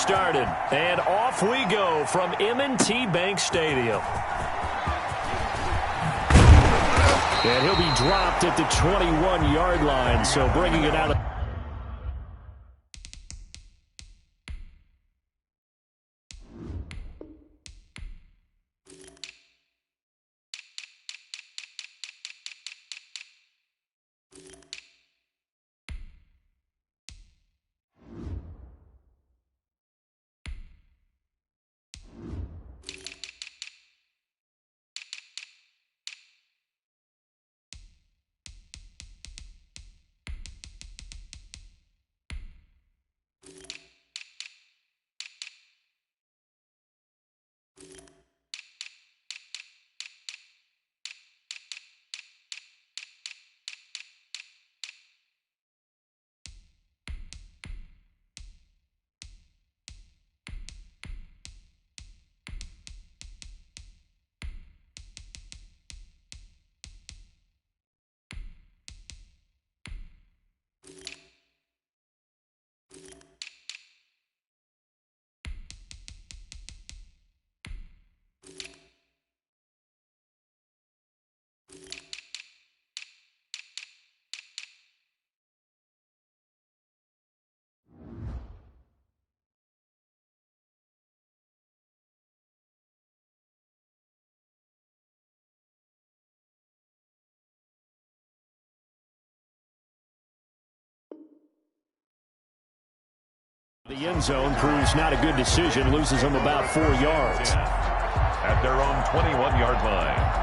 started. And off we go from M&T Bank Stadium. And he'll be dropped at the 21-yard line, so bringing it out of... The end zone proves not a good decision, loses them about 4 yards. At their own 21-yard line.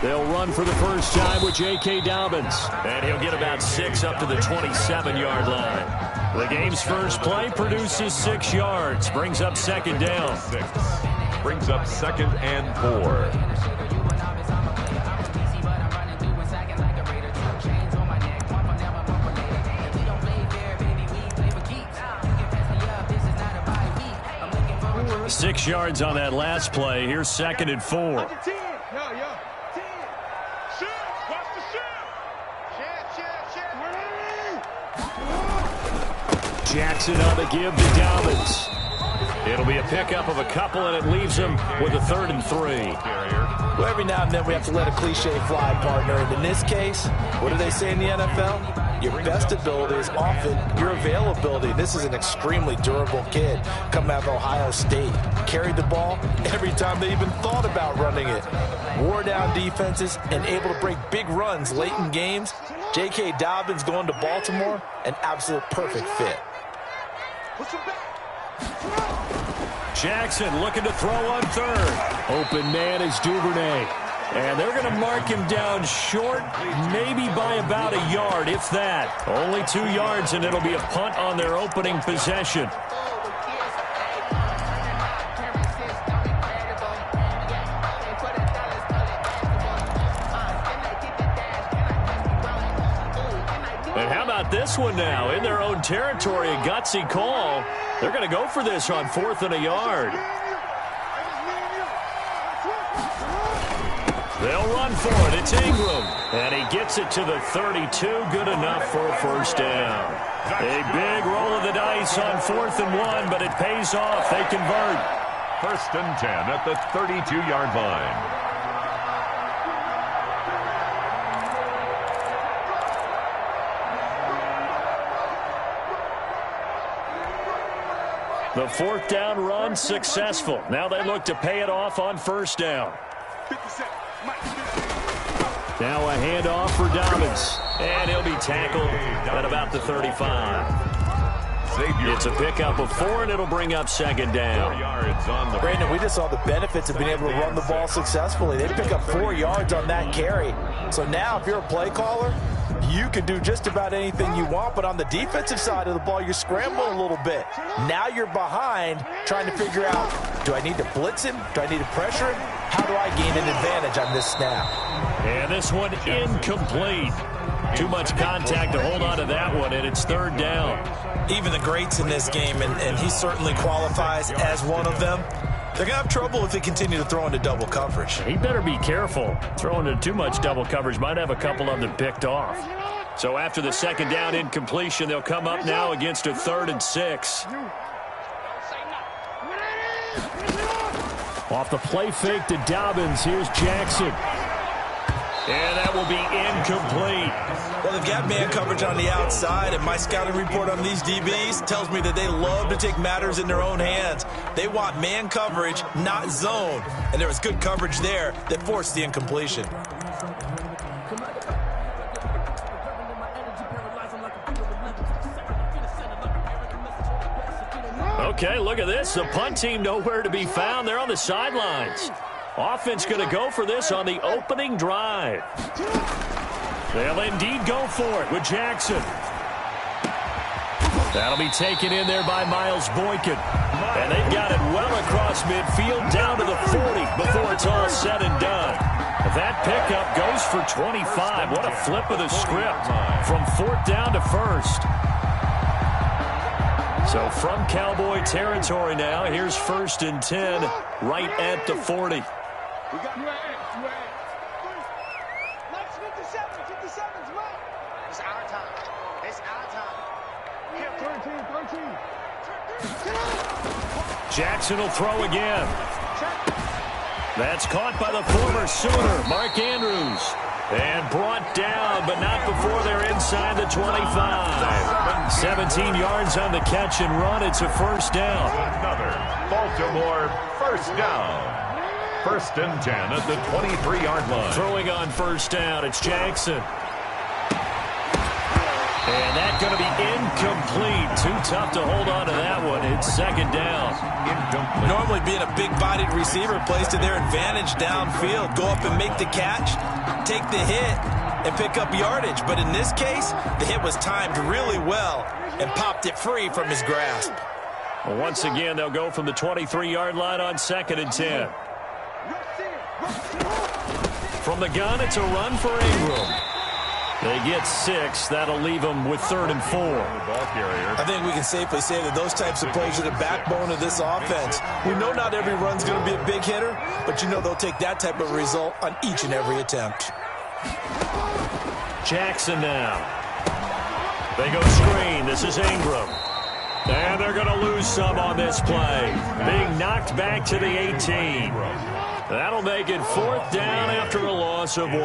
They'll run for the first time with J.K. Dobbins. And he'll get about 6 up to the 27-yard line. The game's first play produces 6 yards. Brings up second down. 6. Brings up 2nd and 4. Six yards on that last play. Here's 2nd and 4. Jackson on the give to Dobbins. It'll be a pickup of a couple, and it leaves him with a 3rd and 3. Well, every now and then we have to let a cliche fly, partner. And in this case, what do they say in the NFL? Your best ability is often your availability. This is an extremely durable kid coming out of Ohio State. Carried the ball every time they even thought about running it. Wore down defenses and able to break big runs late in games. J.K. Dobbins going to Baltimore, an absolute perfect fit. Jackson looking to throw on 3rd. Open man is Duvernay. And they're going to mark him down short, maybe by about a yard, if that. Only 2 yards, and it'll be a punt on their opening possession. And how about this one now? In their own territory, a gutsy call. They're going to go for this on 4th and a yard. They'll run for it. It's Ingram. And he gets it to the 32. Good enough for a first down. A big roll of the dice on 4th and 1, but it pays off. They convert. 1st and 10 at the 32-yard line. The 4th down run successful. Now they look to pay it off on 1st down. Now a handoff for Dobbins. And he'll be tackled at about the 35. It's a pickup of 4, and it'll bring up 2nd down. Brandon, we just saw the benefits of being able to run the ball successfully. They pick up 4 yards on that carry. So now if you're a play caller, You can do just about anything you want, but on the defensive side of the ball, you're scrambling a little bit. Now you're behind, trying to figure out, do I need to blitz him? Do I need to pressure him? How do I gain an advantage on this snap? And this one incomplete. Too much contact to hold on to that one, and it's third down. Even the greats in this game, and he certainly qualifies as one of them, they're going to have trouble if they continue to throw into double coverage. He better be careful. Throwing into too much double coverage might have a couple of them picked off. So after the second down incompletion, they'll come up now against a 3rd and 6. Off the play fake to Dobbins, here's Jackson. And that will be incomplete. Well, they've got man coverage on the outside, and my scouting report on these DBs tells me that they love to take matters in their own hands. They want man coverage, not zone. And there was good coverage there that forced the incompletion. Okay, look at this. The punt team nowhere to be found. They're on the sidelines. Offense going to go for this on the opening drive. They'll indeed go for it with Jackson. That'll be taken in there by Miles Boykin. And they've got it well across midfield down to the 40 before it's all said and done. That pickup goes for 25. What a flip of the script from 4th down to 1st. So from Cowboy territory now, here's 1st and 10 right at the 40. We got you at. Let's 57's right. It's our time. It's our time. Here, 13. Jackson will throw again. That's caught by the former Sooner, Mark Andrews. And brought down, but not before they're inside the 25. 17 yards on the catch and run. It's a 1st down. Another Baltimore 1st down. 1st and 10 at the 23-yard line. Throwing on 1st down, it's Jackson. And that's going to be incomplete. Too tough to hold on to that one. It's 2nd down. Incomplete. Normally being a big-bodied receiver plays to their advantage downfield. Go up and make the catch, take the hit, and pick up yardage. But in this case, the hit was timed really well and popped it free from his grasp. Well, once again, they'll go from the 23-yard line on 2nd and 10. From the gun, it's a run for Ingram. They get 6. That'll leave them with 3rd and 4. I think we can safely say that those types of plays are the backbone of this offense. We know not every run's going to be a big hitter, but you know they'll take that type of result on each and every attempt. Jackson now. They go screen. This is Ingram. And they're going to lose some on this play. Being knocked back to the 18. That'll make it 4th down after a loss of 1.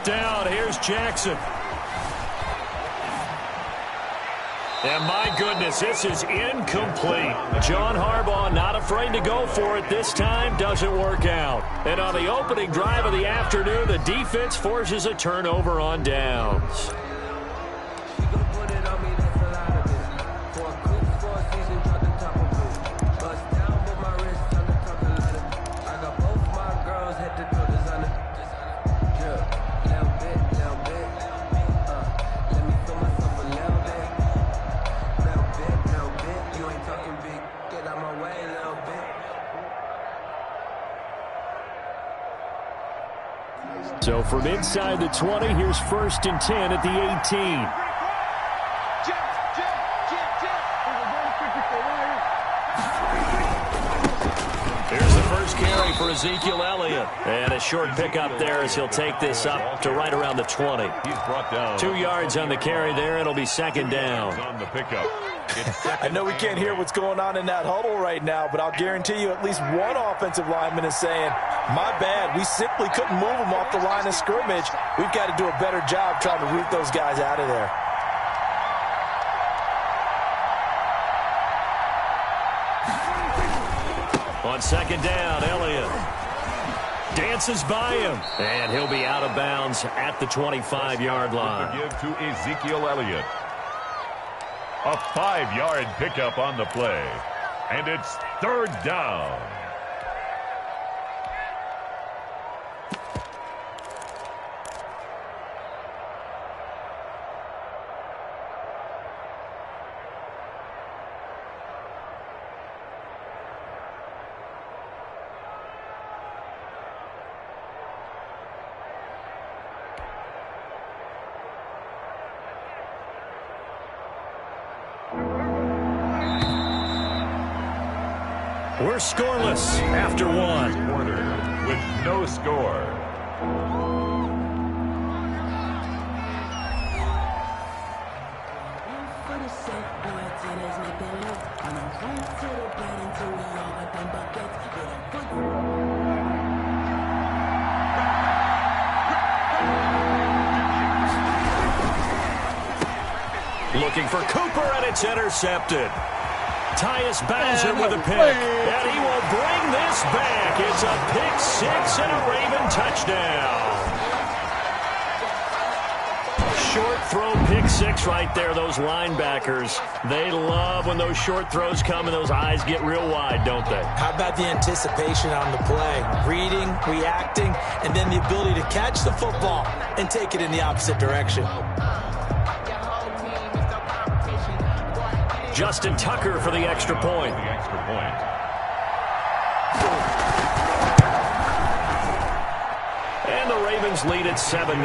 Down. Here's Jackson. And my goodness, this is incomplete. John Harbaugh not afraid to go for it this time. Doesn't work out. And on the opening drive of the afternoon, the defense forces a turnover on downs. So from inside the 20, here's 1st and 10 at the 18. Here's the first carry for Ezekiel Elliott. And a short pickup there as he'll take this up to right around the 20. He's brought down 2 yards on the carry there. It'll be 2nd down. on the pickup. I know we can't hear what's going on in that huddle right now, but I'll guarantee you at least one offensive lineman is saying, my bad, we simply couldn't move them off the line of scrimmage. We've got to do a better job trying to root those guys out of there. On second down, Elliott dances by him, and he'll be out of bounds at the 25-yard line. Give to Ezekiel Elliott. A 5-yard pickup on the play, and it's third down. We're scoreless after one. Quarter with no score. Looking for Cooper, and it's intercepted. Tyus Bowser with a pick, and he will bring this back. It's a pick six and a Raven touchdown. Short throw pick six right there. Those linebackers, they love when those short throws come and those eyes get real wide, don't they? How about the anticipation on the play? Reading, reacting, and then the ability to catch the football and take it in the opposite direction. Justin Tucker for the extra point. And the Ravens lead at 7-0.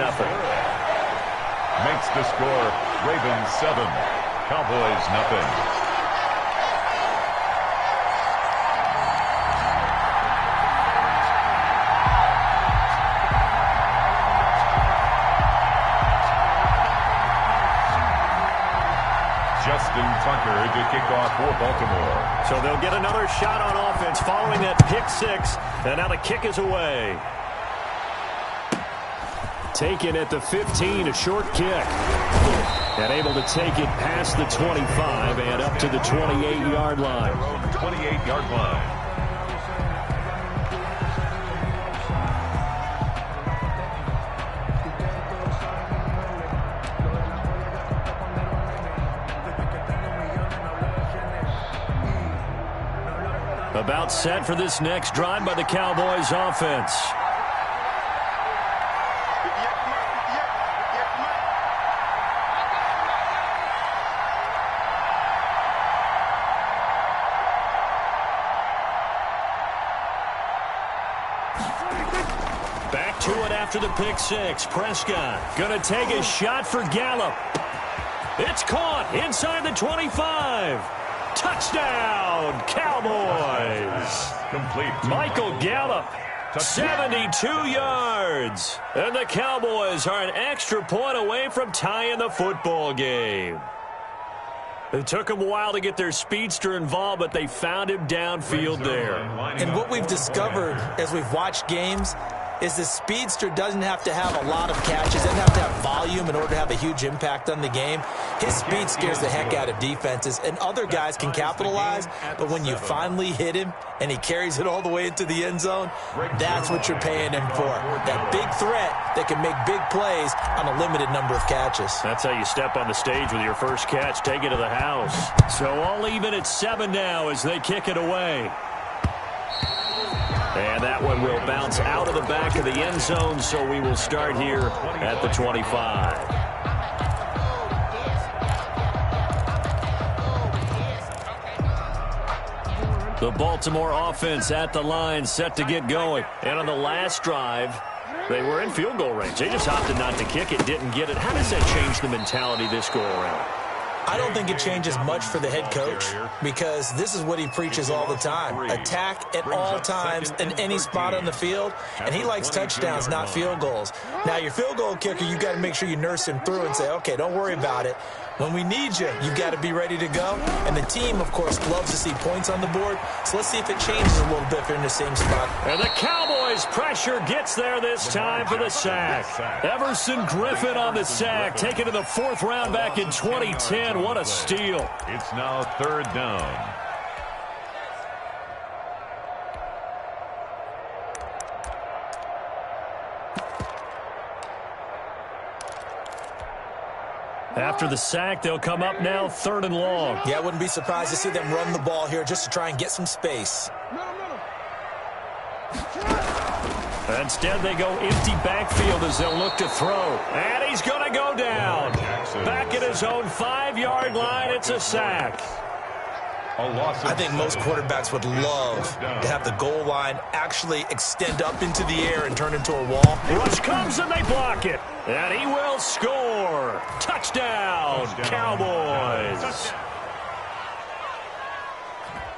Makes the score Ravens 7, Cowboys nothing. Justin Tucker to kick off for Baltimore. So they'll get another shot on offense following that pick six, and now the kick is away. Taken at the 15, a short kick. And able to take it past the 25 and up to the 28-yard line. 28-yard line. About set for this next drive by the Cowboys offense. Back to it after the pick six. Prescott going to take a shot for Gallup. It's caught inside the 25. Touchdown, Cowboys. Complete. Michael Gallup, 72 yards. And the Cowboys are an extra point away from tying the football game. It took them a while to get their speedster involved, but they found him downfield there. And what we've discovered as we've watched games is the speedster doesn't have to have a lot of catches, doesn't have to have volume in order to have a huge impact on the game. His speed scares the heck out of defenses, and other guys can capitalize, but when you finally hit him and he carries it all the way into the end zone, that's what you're paying him for. That big threat that can make big plays on a limited number of catches. That's how you step on the stage with your first catch, take it to the house. So all even at 7 now as they kick it away. And that one will bounce out of the back of the end zone, so we will start here at the 25. The Baltimore offense at the line, set to get going. And on the last drive, they were in field goal range. They just opted not to kick it, didn't get it. How does that change the mentality this go around? I don't think it changes much for the head coach because this is what he preaches all the time. Attack at all times in any spot on the field, and he likes touchdowns, not field goals. Now, your field goal kicker, you got to make sure you nurse him through and say, okay, don't worry about it. When we need you, you've got to be ready to go. And the team, of course, loves to see points on the board. So let's see if it changes a little bit if they're in the same spot. And the Cowboys pressure gets there this time for the sack. Everson Griffin on the sack, taken to the 4th round back in 2010. What a steal. It's now 3rd down. After the sack, they'll come up now 3rd and long. Yeah, I wouldn't be surprised to see them run the ball here just to try and get some space. Instead, they go empty backfield as they'll look to throw. And he's going to go down. Back at his own 5-yard line, it's a sack. I think most quarterbacks would love to have the goal line actually extend up into the air and turn into a wall. Rush comes and they block it. And he will score. Touchdown, Cowboys.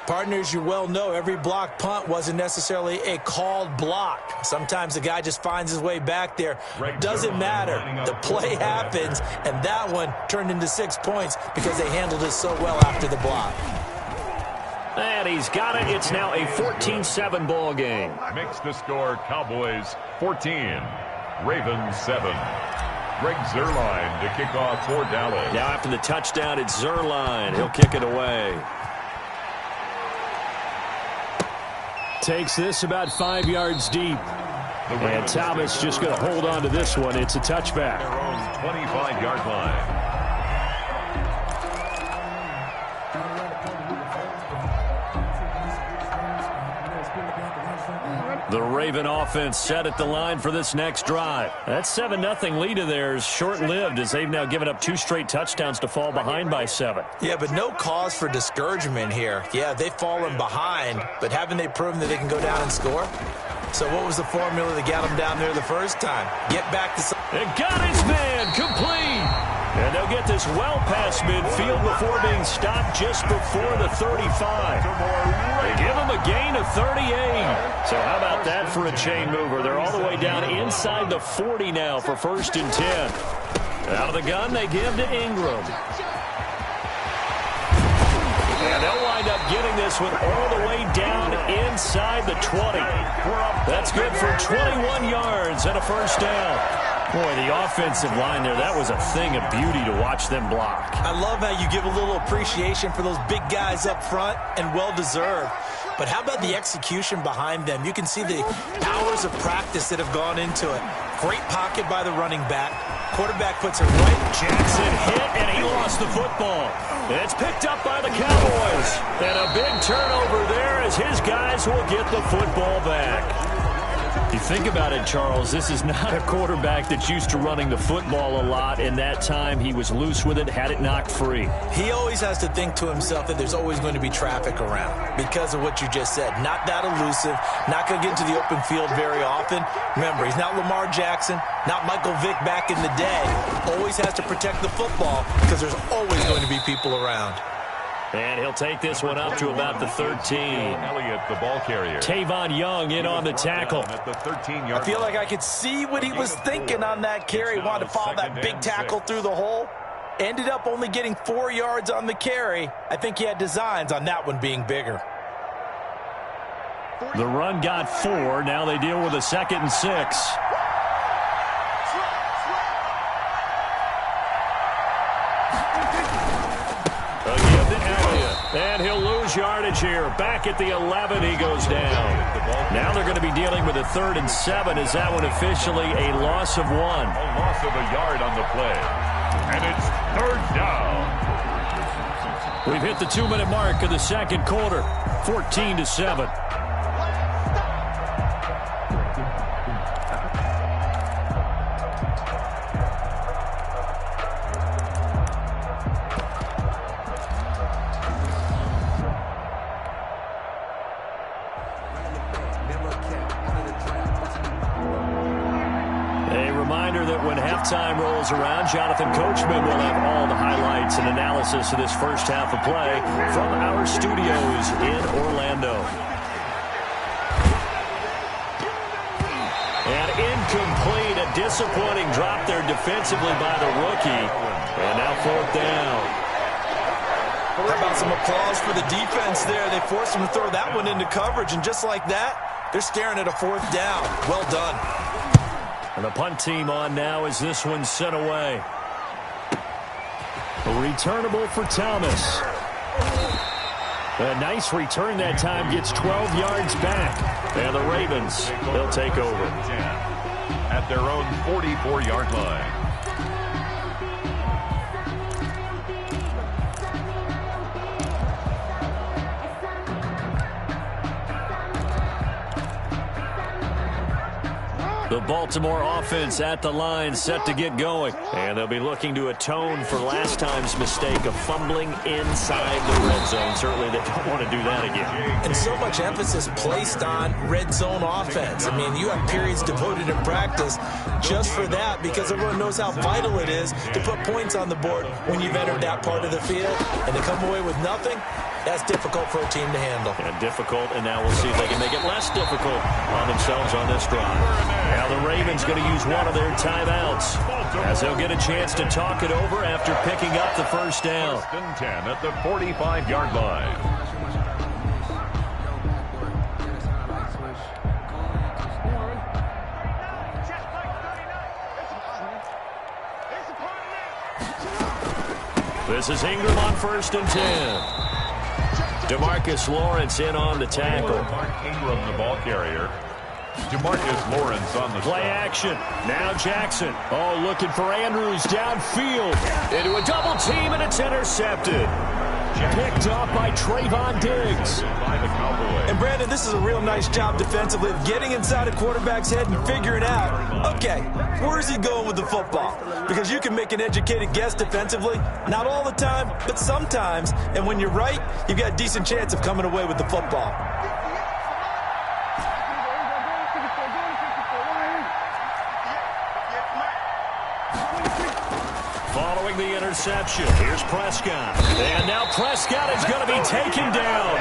Partners, you well know every block punt wasn't necessarily a called block. Sometimes the guy just finds his way back there. Doesn't matter. The play happens, and that one turned into 6 points because they handled it so well after the block. And he's got it. It's now a 14-7 ball game. Makes the score Cowboys 14, Ravens 7. Greg Zuerlein to kick off for Dallas. Now after the touchdown, it's Zuerlein. He'll kick it away. Takes this about 5 yards deep. And Thomas just going to hold on to this one. It's a touchback. Their own 25-yard line. The Raven offense set at the line for this next drive. That 7-0 lead of theirs short-lived as they've now given up 2 straight touchdowns to fall behind by 7. Yeah, but no cause for discouragement here. Yeah, they've fallen behind, but haven't they proven that they can go down and score? So what was the formula that got them down there the first time? Get back to... And got his man complete. And they'll get this well past midfield before being stopped just before the 35. They give him a gain of 38. So how about that for a chain mover? They're all the way down inside the 40 now for 1st and 10. Out of the gun, they give to Ingram. And they'll wind up getting this one all the way down inside the 20. That's good for 21 yards and a 1st down. Boy, the offensive line there, that was a thing of beauty to watch them block. I love how you give a little appreciation for those big guys up front, and well-deserved. But how about the execution behind them? You can see the hours of practice that have gone into it. Great pocket by the running back. Quarterback puts it right. Jackson hit, and he lost the football. It's picked up by the Cowboys. And a big turnover there as his guys will get the football back. You think about it, Charles, this is not a quarterback that's used to running the football a lot, and that time he was loose with it, had it knocked free. He always has to think to himself that there's always going to be traffic around because of what you just said. Not that elusive, not going to get into the open field very often. Remember, he's not Lamar Jackson, not Michael Vick back in the day. Always has to protect the football because there's always going to be people around. And he'll take this one up to about the 13. Elliott, the ball carrier. Tavon Young in on the tackle. At the 13-yard I feel like I could see what he was thinking on that carry. Wanted to follow that big tackle through the hole. Ended up only getting 4 yards on the carry. I think he had designs on that one being bigger. The run got 4. Now they deal with a 2nd and 6. And he'll lose yardage here. Back at the 11, he goes down. Now they're going to be dealing with a 3rd and 7. Is that one officially a loss of 1? A loss of a yard on the play. And it's 3rd down. We've hit the 2-minute mark of the 2nd quarter. 14-7. Time rolls around, Jonathan Coachman will have all the highlights and analysis of this first half of play from our studios in Orlando. And incomplete, a disappointing drop there defensively by the rookie. And now 4th down. How about some applause for the defense there? They forced him to throw that one into coverage, and just like that, they're staring at a 4th down. Well done. And the punt team on now as this one's sent away. A returnable for Thomas. A nice return that time, gets 12 yards back. And the Ravens, they'll take over. At their own 44-yard line. The Baltimore offense at the line, set to get going. And they'll be looking to atone for last time's mistake of fumbling inside the red zone. Certainly they don't want to do that again. And so much emphasis placed on red zone offense. I mean, you have periods devoted in practice just for that, because everyone knows how vital it is to put points on the board when you've entered that part of the field. And to come away with nothing, that's difficult for a team to handle. And difficult, and now we'll see if they can make it less difficult on themselves on this drive. Now the Ravens going to use one of their timeouts, as they'll get a chance to talk it over after picking up the first down. 1st and 10 at the 45-yard line. This is Ingram on 1st and 10. DeMarcus Lawrence in on the tackle. Ingram, the ball carrier. DeMarcus Lawrence on the play stop. action. Now Jackson. Oh, looking for Andrews downfield. Into a double team, and it's intercepted. Picked up by Trayvon Diggs. And Brandon, this is a real nice job defensively of getting inside a quarterback's head and figuring out, okay, where is he going with the football? Because you can make an educated guess defensively, not all the time, but sometimes. And when you're right, you've got a decent chance of coming away with the football. Following the interception, here's Prescott. And now Prescott is going to be taken down.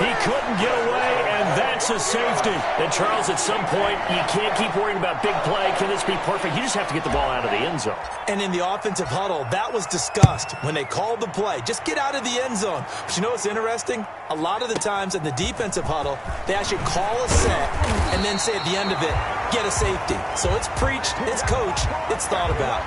He couldn't get away, and that's a safety. And Charles, at some point, you can't keep worrying about big play. Can this be perfect? You just have to get the ball out of the end zone. And in the offensive huddle, that was discussed when they called the play. Just get out of the end zone. But you know what's interesting? A lot of the times in the defensive huddle, they actually call a set and then say at the end of it, get a safety. So it's preached, it's coached, it's thought about.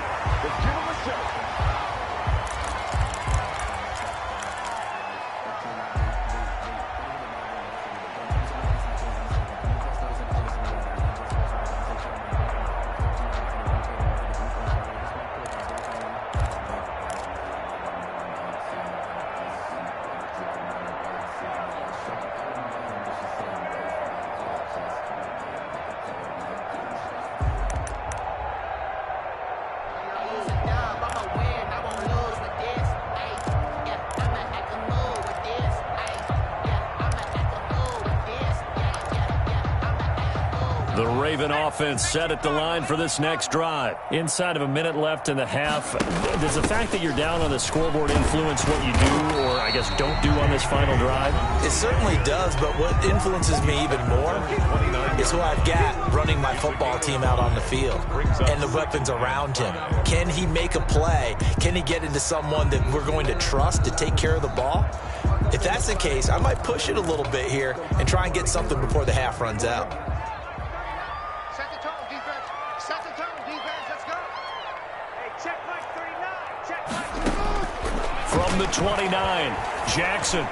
The Raven offense set at the line for this next drive. Inside of a minute left in the half, does the fact that you're down on the scoreboard influence what you do, or I guess don't do on this final drive? It certainly does, but what influences me even more is who I've got running my football team out on the field and the weapons around him. Can he make a play? Can he get into someone that we're going to trust to take care of the ball? If that's the case, I might push it a little bit here and try and get something before the half runs out. Set the tone, defense. Set the tone, defense. Let's go. Hey, check Mike 39. Check Mike 39. From the 29, Jackson.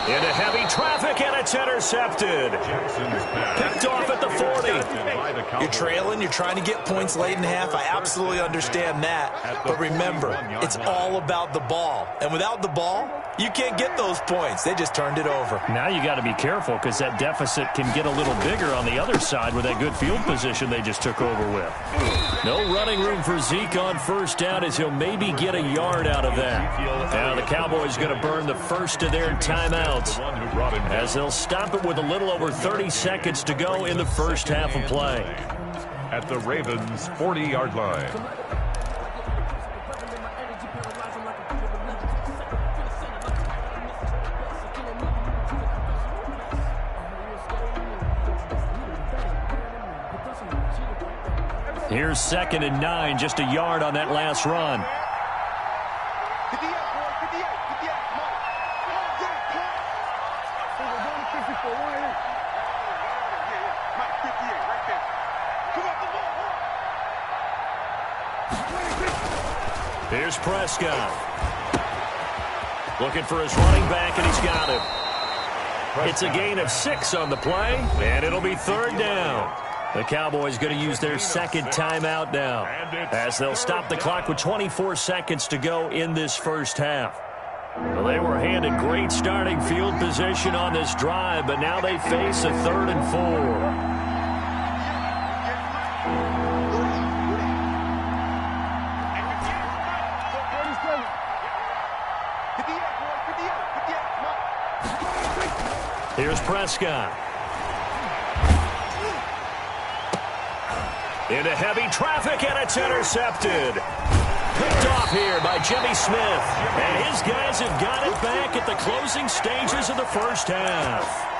Into heavy traffic, and it's intercepted. Picked off at the 40. You're trailing, you're trying to get points late in half. I absolutely understand that. But remember, it's all about the ball. And without the ball, you can't get those points. They just turned it over. Now you got to be careful, because that deficit can get a little bigger on the other side with that good field position they just took over with. No running room for Zeke on first down, as he'll maybe get a yard out of that. Now the Cowboys going to burn the first of their timeouts, as they'll stop it with a little over 30 seconds to go in the first half of play. At the Ravens' 40-yard line. Here's 2nd and 9, just a yard on that last run. 58, boy. 58. 58. Come on. Come on, get it. Come on. We're going to 54. Right here. Yeah. Mike, 58. Right there. Come on, come on. Here's Prescott. Looking for his running back, and he's got him. It's a gain of 6 on the play, and it'll be 3rd down. The Cowboys going to use their second timeout now, as they'll stop the clock with 24 seconds to go in this first half. Well, they were handed great starting field position on this drive, but now they face a 3rd and 4. Here's Prescott. Into heavy traffic, and it's intercepted. Picked off here by Jimmy Smith. And his guys have got it back at the closing stages of the first half.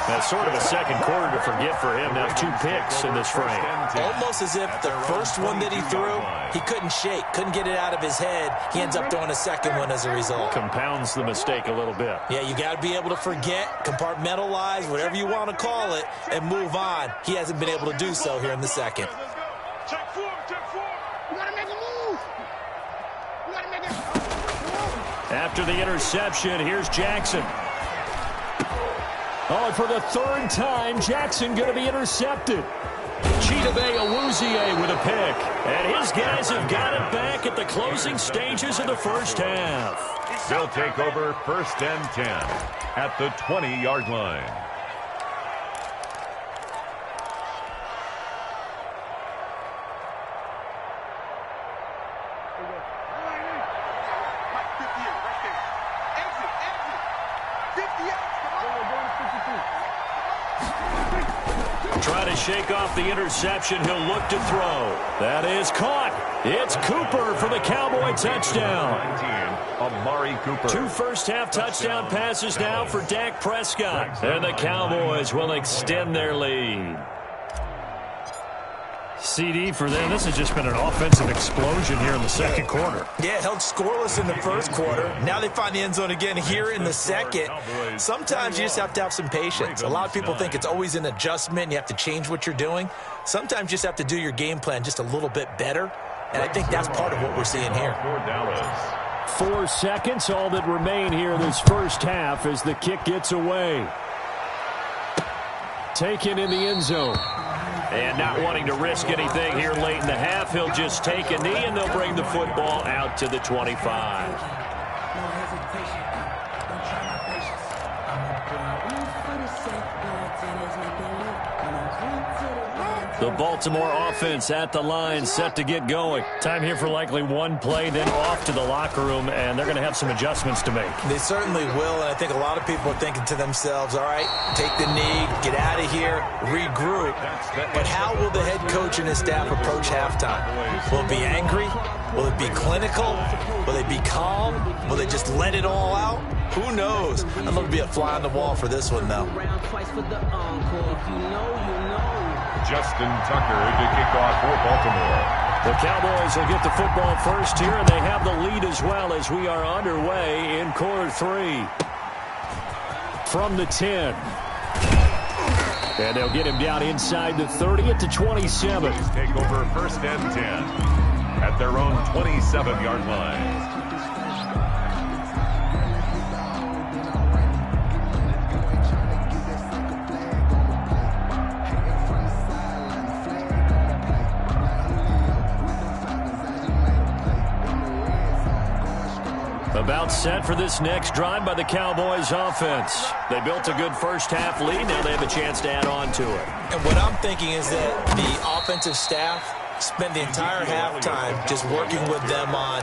That's sort of a second quarter to forget for him. Now 2 picks in this frame. Almost as if the first one that he threw, he couldn't shake, couldn't get it out of his head. He ends up throwing a second one as a result. Compounds the mistake a little bit. Yeah, you got to be able to forget, compartmentalize, whatever you want to call it, and move on. He hasn't been able to do so here in the second. Check form, check form. You got to make a move. You got to make it. After the interception, here's Jackson. Oh, and for the 3rd time, Jackson going to be intercepted. Chidobe Awuzie with a pick. And his guys have got it back at the closing stages of the first half. They'll take over 1st and 10 at the 20-yard line. Try to shake off the interception. He'll look to throw. That is caught. It's Cooper for the Cowboy touchdown. 19, Amari Cooper. 2 first-half touchdown passes now for Dak Prescott. And the Cowboys will extend their lead. CD for them. This has just been an offensive explosion here in the second quarter. Yeah, held scoreless in the first quarter. Now they find the end zone again here in the second. Sometimes you just have to have some patience. A lot of people think it's always an adjustment. You have to change what you're doing. Sometimes you just have to do your game plan just a little bit better. And I think that's part of what we're seeing here. 4 seconds, all that remain here in this first half as the kick gets away. Taken in the end zone. And not wanting to risk anything here late in the half, he'll just take a knee, and they'll bring the football out to the 25. The Baltimore offense at the line, set to get going. Time here for likely one play, then off to the locker room, and they're going to have some adjustments to make. They certainly will, and I think a lot of people are thinking to themselves, all right, take the knee, get out of here, regroup. But how will the head coach and his staff approach halftime? Will it be angry? Will it be clinical? Will they be calm? Will they just let it all out? Who knows? I'd love to be a fly on the wall for this one, though. Justin Tucker to kick off for Baltimore. The Cowboys will get the football first here, and they have the lead as well as we are underway in quarter 3. From the 10. And they'll get him down inside the 30 at the 27. Take over 1st and 10 at their own 27-yard line. About set for this next drive by the Cowboys offense. They built a good first half lead. Now they have a chance to add on to it. And what I'm thinking is that the offensive staff spent the entire halftime just working with them on,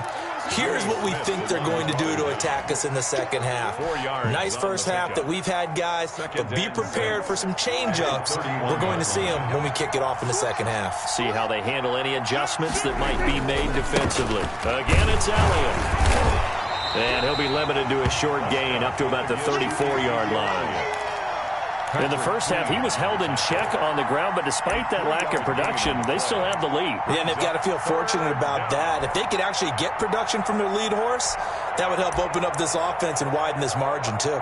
here's what we think they're going to do to attack us in the second half. Nice first half that we've had, guys, but be prepared for some change-ups. We're going to see them when we kick it off in the second half. See how they handle any adjustments that might be made defensively. Again, it's Elliott. And he'll be limited to a short gain up to about the 34-yard line. In the first half, he was held in check on the ground, but despite that lack of production, they still have the lead. Yeah, and they've got to feel fortunate about that. If they could actually get production from their lead horse, that would help open up this offense and widen this margin, too.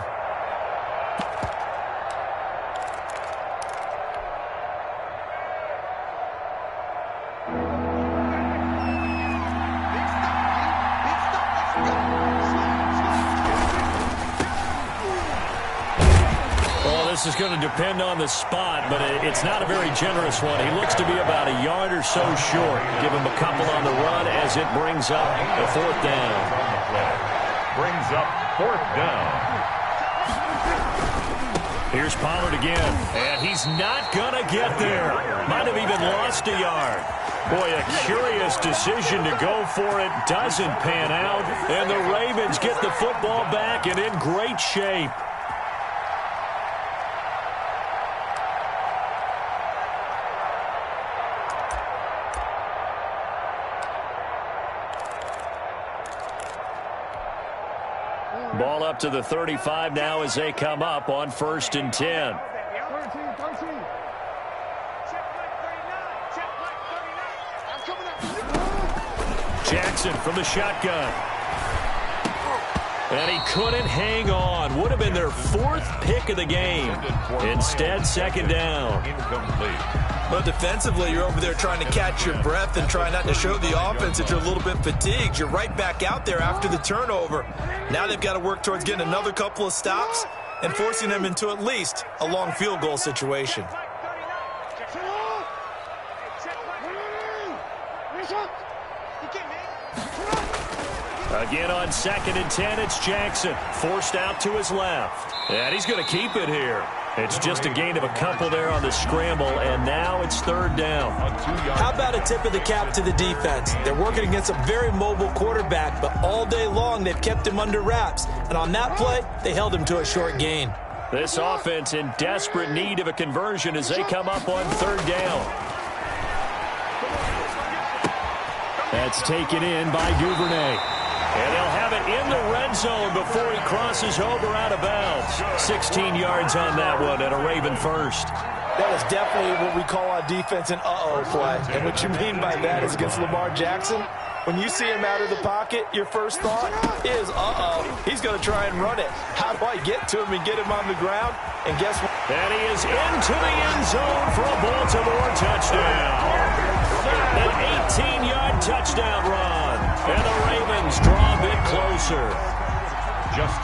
This is going to depend on the spot, but it's not a very generous one. He looks to be about a yard or so short. Give him a couple on the run as it brings up a 4th down. Brings up 4th down. Here's Pollard again, and he's not going to get there. Might have even lost a yard. Boy, a curious decision to go for it. Doesn't pan out, and the Ravens get the football back and in great shape. Ball up to the 35 now as they come up on 1st and 10. Jackson from the shotgun. And he couldn't hang on. Would have been their 4th pick of the game. Instead, 2nd down. Incomplete. But defensively, you're over there trying to catch your breath and try not to show the offense that you're a little bit fatigued. You're right back out there after the turnover. Now they've got to work towards getting another couple of stops and forcing them into at least a long field goal situation. Again on 2nd and 10, it's Jackson. Forced out to his left. And he's going to keep it here. It's just a gain of a couple there on the scramble, and now it's 3rd down. How about a tip of the cap to the defense? They're working against a very mobile quarterback, but all day long they've kept him under wraps. And on that play, they held him to a short gain. This offense in desperate need of a conversion as they come up on 3rd down. That's taken in by Duvernay. And they'll have it in the red zone before he crosses over out of bounds. 16 yards on that one and a Raven first. That was definitely what we call on defense an uh-oh play. And what you mean by that is against Lamar Jackson, when you see him out of the pocket, your first thought is, uh-oh, he's going to try and run it. How do I get to him and get him on the ground? And guess what? And he is into the end zone for a Baltimore touchdown. An 18-yard touchdown run. And the Ravens draw a bit closer.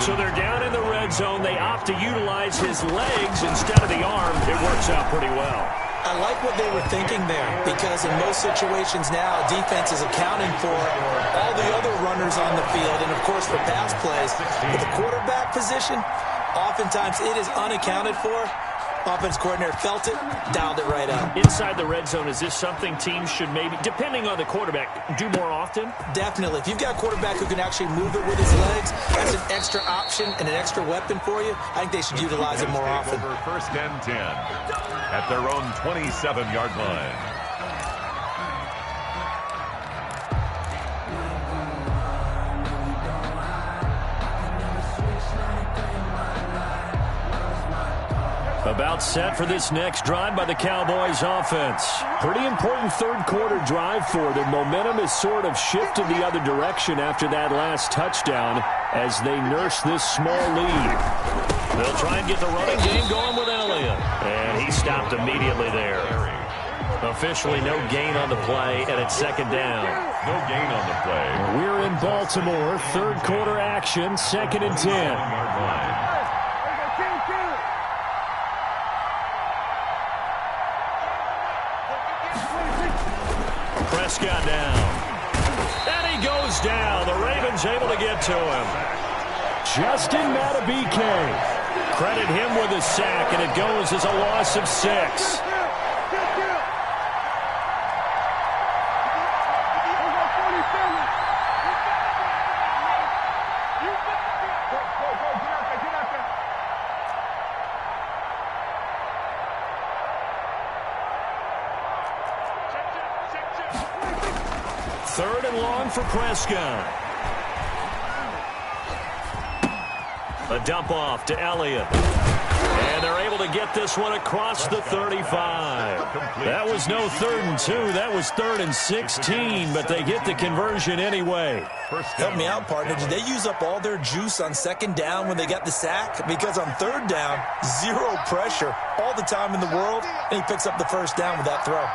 So they're down in the red zone. They opt to utilize his legs instead of the arm. It works out pretty well. I like what they were thinking there, because in most situations now, defense is accounting for all the other runners on the field and, of course, for pass plays. But the quarterback position, oftentimes it is unaccounted for. Offense coordinator felt it, dialed it right up. Inside the red zone, is this something teams should maybe, depending on the quarterback, do more often? Definitely. If you've got a quarterback who can actually move it with his legs, that's an extra option and an extra weapon for you. I think they should utilize it more often. 1st and 10 at their own 27-yard line. About set for this next drive by the Cowboys offense. Pretty important 3rd quarter drive for them. Momentum has sort of shifted the other direction after that last touchdown as they nurse this small lead. They'll try and get the running game going with Elliott. And he stopped immediately there. Officially no gain on the play, and it's 2nd down. No gain on the play. We're in Baltimore. 3rd quarter action, 2nd and 10. Prescott down. And he goes down. The Ravens able to get to him. Justin Matabike. Credit him with a sack, and it goes as a loss of 6. Third and long for Prescott. A dump off to Elliott. And they're able to get this one across the 35. That was no 3rd and 2. That was 3rd and 16, but they get the conversion anyway. Help me out, partner. Did they use up all their juice on 2nd down when they got the sack? Because on 3rd down, zero pressure, all the time in the world, and he picks up the 1st down with that throw.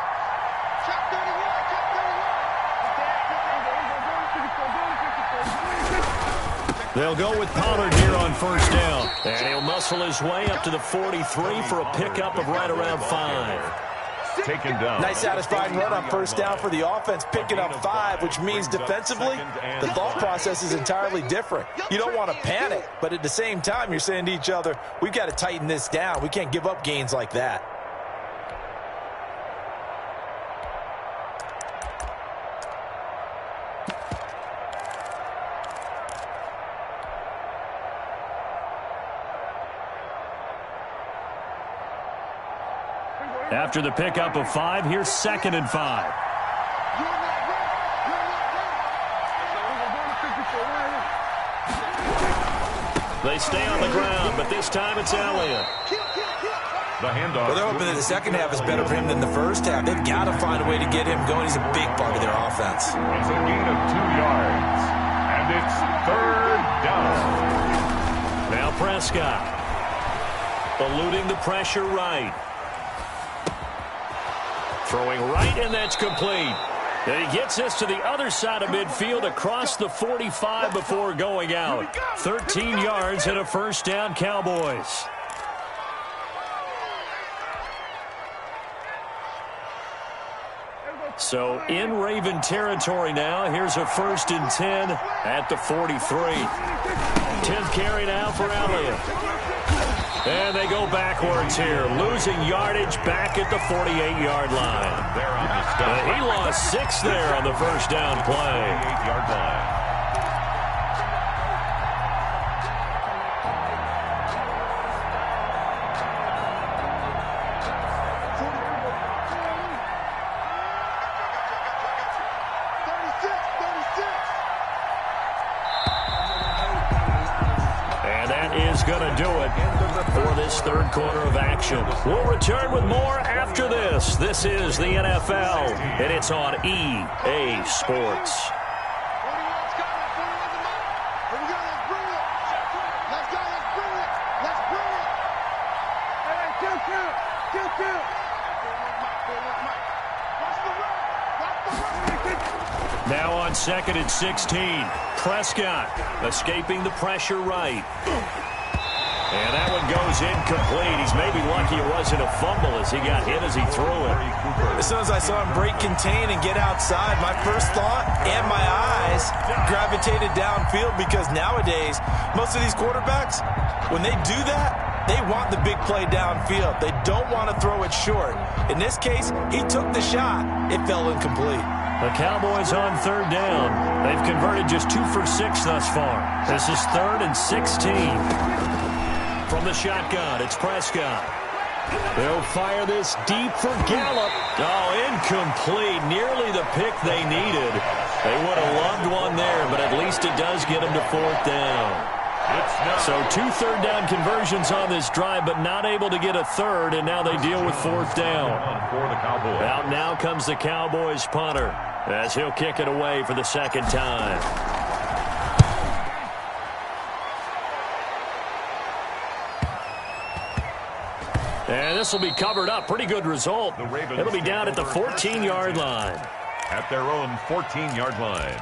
They'll go with Pollard here on 1st down. And he'll muscle his way up to the 43 for a pickup of right around 5. Taken down. Nice satisfying run on 1st down for the offense, picking up 5, which means defensively, the thought process is entirely different. You don't want to panic, but at the same time, you're saying to each other, we've got to tighten this down. We can't give up gains like that. After the pickup of 5, here's 2nd and 5. They stay on the ground, but this time it's Elliott. The handoff. Well, they're hoping that the second half is better for him than the first half. They've got to find a way to get him going. He's a big part of their offense. It's a gain of 2 yards. And it's third down. Now Prescott. Eluding the pressure right. Throwing right, and that's complete. And he gets this to the other side of midfield across the 45 before going out. 13 yards and a first down, Cowboys. So in Raven territory now. Here's a 1st and 10 at the 43. 10th carry now for Elliott. And they go backwards here, losing yardage back at the 48-yard line. There on the stop. He lost 6 there on the first down play. 48-yard line. Going to do it for this third quarter of action. We'll return with more after this. This is the NFL, and it's on EA Sports. Now on 2nd and 16. Prescott escaping the pressure right. And that one goes incomplete. He's maybe lucky it wasn't a fumble as he got hit as he threw it. As soon as I saw him break contain and get outside, my first thought and my eyes gravitated downfield, because nowadays, most of these quarterbacks, when they do that, they want the big play downfield. They don't want to throw it short. In this case, he took the shot. It fell incomplete. The Cowboys on 3rd down. They've converted just 2 for 6 thus far. This is 3rd and 16. From the shotgun, it's Prescott. They'll fire this deep for Gallup. Oh, incomplete. Nearly the pick they needed. They would have loved one there, but at least it does get them to 4th down. So 2 third down conversions on this drive, but not able to get a third, and now they deal with 4th down. Out now comes the Cowboys punter, as he'll kick it away for the 2nd time. And this will be covered up. Pretty good result. It'll be down at the 14-yard line. At their own 14-yard line.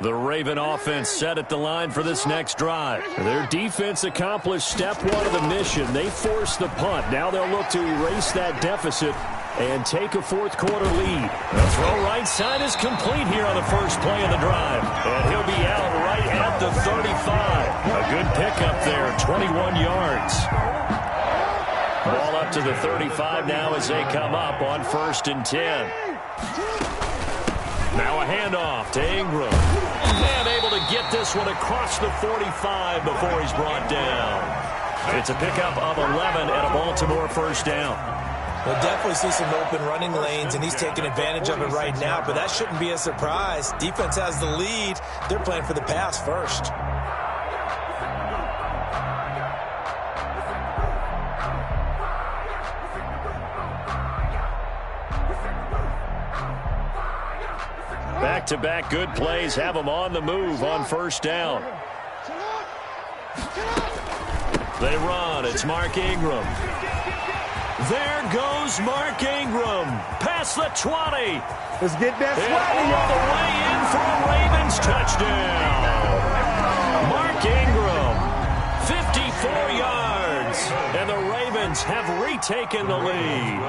The Raven offense set at the line for this next drive. Their defense accomplished step 1 of the mission. They forced the punt. Now they'll look to erase that deficit and take a 4th quarter lead. The throw right side is complete here on the first play of the drive. And he'll be out right at the 35. A good pickup there, 21 yards. Ball up to the 35 now as they come up on 1st and 10. Now a handoff to Ingram. And able to get this one across the 45 before he's brought down. It's a pickup of 11 and a Baltimore first down. We'll definitely see some open running lanes, and he's taking advantage of it right now, but that shouldn't be a surprise. Defense has the lead. They're playing for the pass first. Back-to-back good plays have them on the move on 1st down. They run. It's Mark Ingram. There goes Mark Ingram. Past the 20. Let's get that swagger. All the way in for a Ravens touchdown. Mark Ingram, 54 yards. And the Ravens have retaken the lead.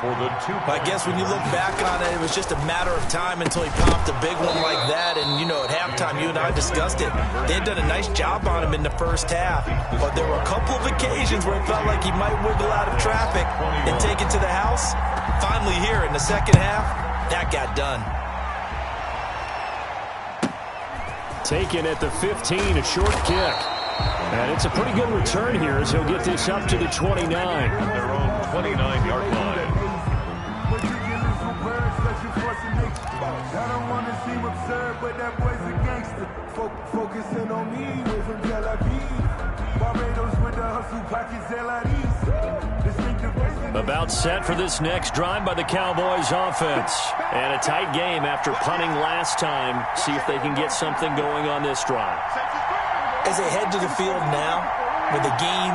I guess when you look back on it, it was just a matter of time until he popped a big one like that. And, you know, at halftime, you and I discussed it. They had done a nice job on him in the first half. But there were a couple of occasions where it felt like he might wiggle out of traffic and take it to the house. Finally here in the second half, that got done. Taken at the 15, a short kick. And it's a pretty good return here as he'll get this up to the 29. At their own 29-yard line. I don't want to seem absurd, but that boy's a gangster. Focusing on me, way from Tel Aviv. Barbados with the hustle pockets, About set for this next drive by the Cowboys offense. And a tight game after punting last time. See if they can get something going on this drive. As they head to the field now, with the game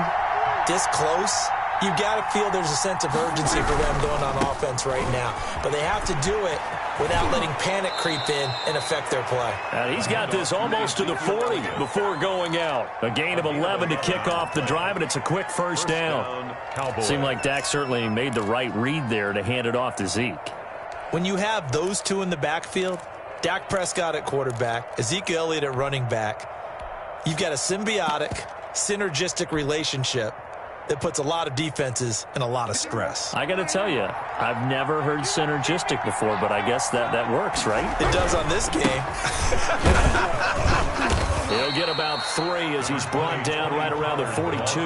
this close, you've got to feel there's a sense of urgency for them going on offense right now. But they have to do it without letting panic creep in and affect their play. And he's got this almost to the 40 before going out. A gain of 11 to kick off the drive, and it's a quick first down. Seemed like Dak certainly made the right read there to hand it off to Zeke. When you have those two in the backfield, Dak Prescott at quarterback, Ezekiel Elliott at running back, you've got a symbiotic, synergistic relationship that puts a lot of defenses in a lot of stress. I got to tell you, I've never heard synergistic before, but I guess that works, right? It does on this game. He'll get about 3 as he's brought down right around the 42.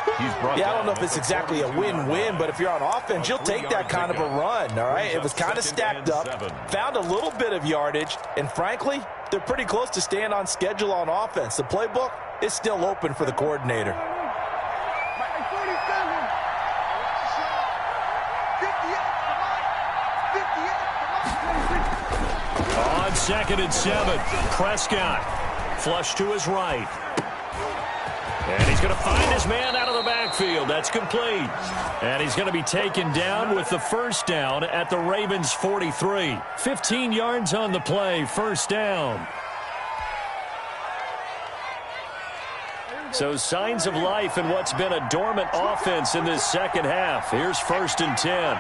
I don't know if it's exactly a win-win, but if you're on offense, you'll take that kind of a run, all right? It was kind of stacked up, found a little bit of yardage, and frankly, they're pretty close to staying on schedule on offense. The playbook is still open for the coordinator. On 2nd and 7, Prescott flush to his right. And he's going to find his man out of the backfield. That's complete. And he's going to be taken down with the first down at the Ravens' 43. 15 yards on the play, first down. So signs of life in what's been a dormant offense in this second half. Here's 1st and 10.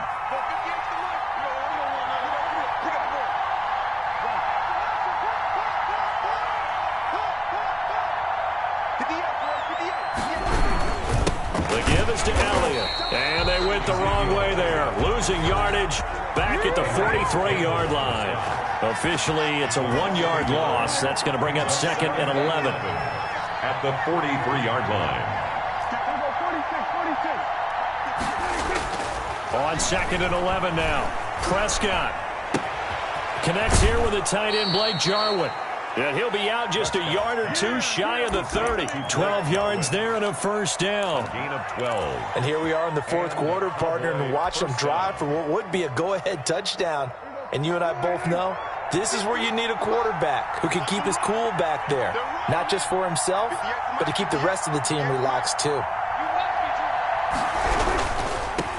To Elliott, and they went the wrong way there, losing yardage back at the 43-yard line. Officially, it's a 1-yard loss. That's going to bring up 2nd and 11. At the 43-yard line. On 2nd and 11 now, Prescott connects here with a tight end, Blake Jarwin. And he'll be out just a yard or two shy of the 30. 12 yards there and a first down. Gain of 12. And here we are in the fourth quarter, partner, and watch them drive for what would be a go-ahead touchdown. And you and I both know this is where you need a quarterback who can keep his cool back there. Not just for himself, but to keep the rest of the team relaxed too.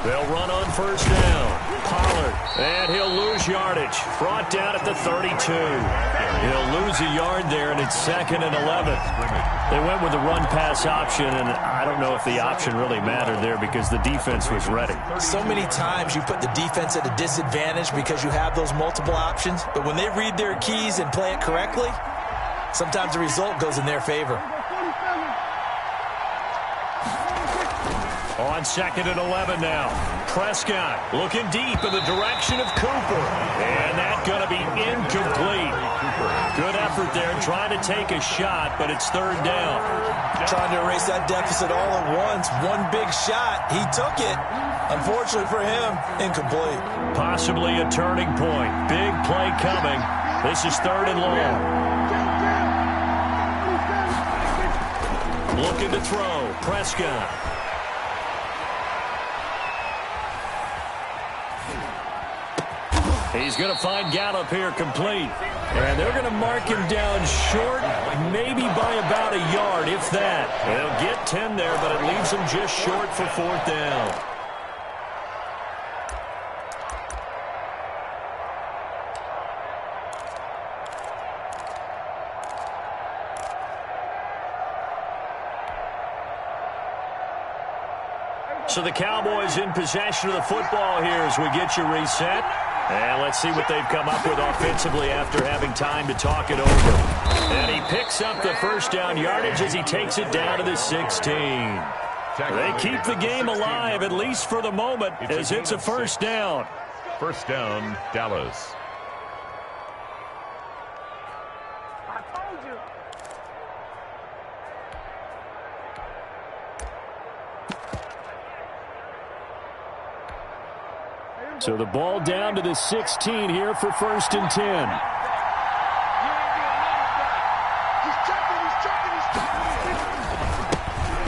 They'll run on first down. Pollard, and he'll lose yardage. Brought down at the 32. He'll lose a yard there, and it's 2nd and 11. They went with the run-pass option, and I don't know if the option really mattered there because the defense was ready. So many times you put the defense at a disadvantage because you have those multiple options, but when they read their keys and play it correctly, sometimes the result goes in their favor. On 2nd and 11 now. Prescott looking deep in the direction of Cooper. And that's going to be incomplete. Good effort there trying to take a shot, but it's 3rd down. Trying to erase that deficit all at once. One big shot. He took it. Unfortunately for him, incomplete. Possibly a turning point. Big play coming. This is 3rd and long. Looking to throw. Prescott. He's going to find Gallup here complete. And they're going to mark him down short, maybe by about a yard, if that. They'll get 10 there, but it leaves them just short for 4th down. So the Cowboys in possession of the football here as we get you reset. And let's see what they've come up with offensively after having time to talk it over. And he picks up the first down yardage as he takes it down to the 16. They keep the game alive, at least for the moment, as it's a first down. First down, Dallas. So the ball down to the 16 here for 1st and 10.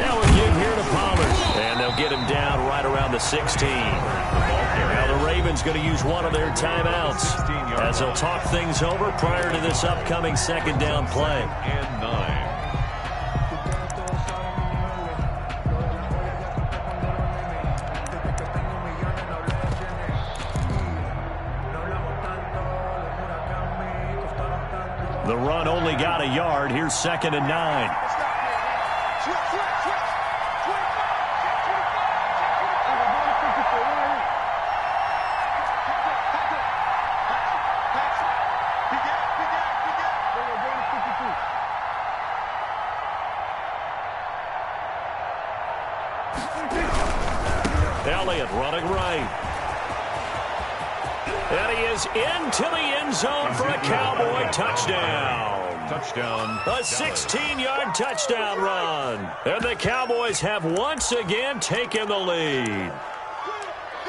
Now a give here to Pollard. And they'll get him down right around the 16. Now the Ravens going to use one of their timeouts as they'll talk things over prior to this upcoming 2nd down play. And 9. The run only got a yard. Here's 2nd and 9. Elliott running right. And he is into the end zone for a Cowboy touchdown. Touchdown. A 16-yard touchdown run. And the Cowboys have once again taken the lead.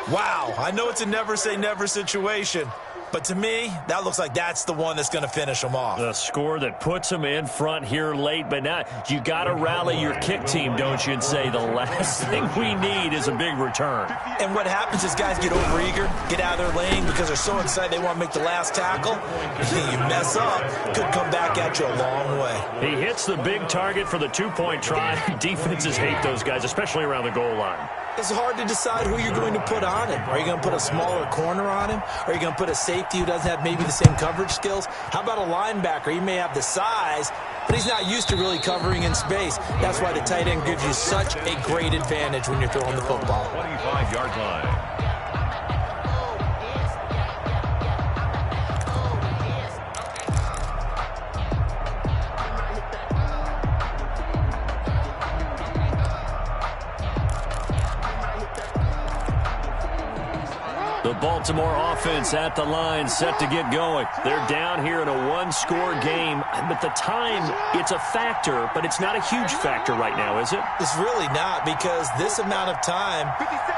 Wow, I know it's a never-say-never situation, but to me, that looks like that's the one that's going to finish them off. The score that puts them in front here late, but now you got to rally your kick team, don't you, and say the last thing we need is a big return. And what happens is guys get overeager, get out of their lane because they're so excited they want to make the last tackle. You mess up, could come back at you a long way. He hits the big target for the 2-point try. Defenses hate those guys, especially around the goal line. It's hard to decide who you're going to put on him. Are you going to put a smaller corner on him? Are you going to put a safety who doesn't have maybe the same coverage skills? How about a linebacker? He may have the size, but he's not used to really covering in space. That's why the tight end gives you such a great advantage when you're throwing the football. 25-yard line. The Baltimore offense at the line, set to get going. They're down here in a 1-score game, but the time, it's a factor, but it's not a huge factor right now, is it? It's really not, because this amount of time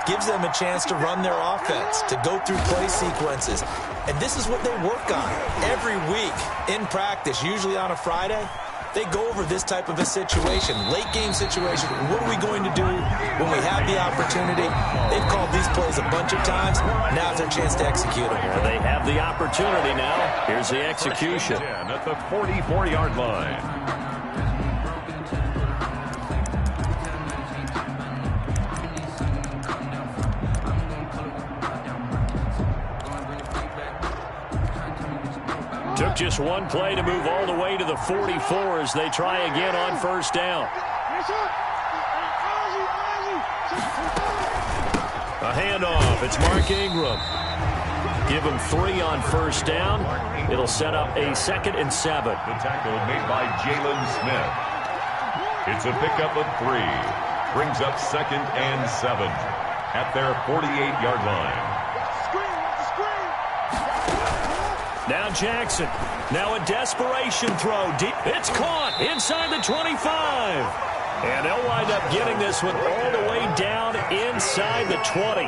gives them a chance to run their offense, to go through play sequences. And this is what they work on every week in practice, usually on a Friday. They go over this type of a situation, late game situation. What are we going to do when we have the opportunity? They've called these plays a bunch of times. Now's their chance to execute them. Yeah, they have the opportunity now. Here's the execution. At the 44-yard line. Took just one play to move all the way to the 44 as they try again on 1st down. A handoff. It's Mark Ingram. Give him 3 on 1st down. It'll set up a 2nd and 7. The tackle made by Jalen Smith. It's a pickup of 3. Brings up 2nd and 7 at their 48-yard line. Now Jackson. Now a desperation throw. Deep. It's caught inside the 25. And they'll wind up getting this one all the way down inside the 20.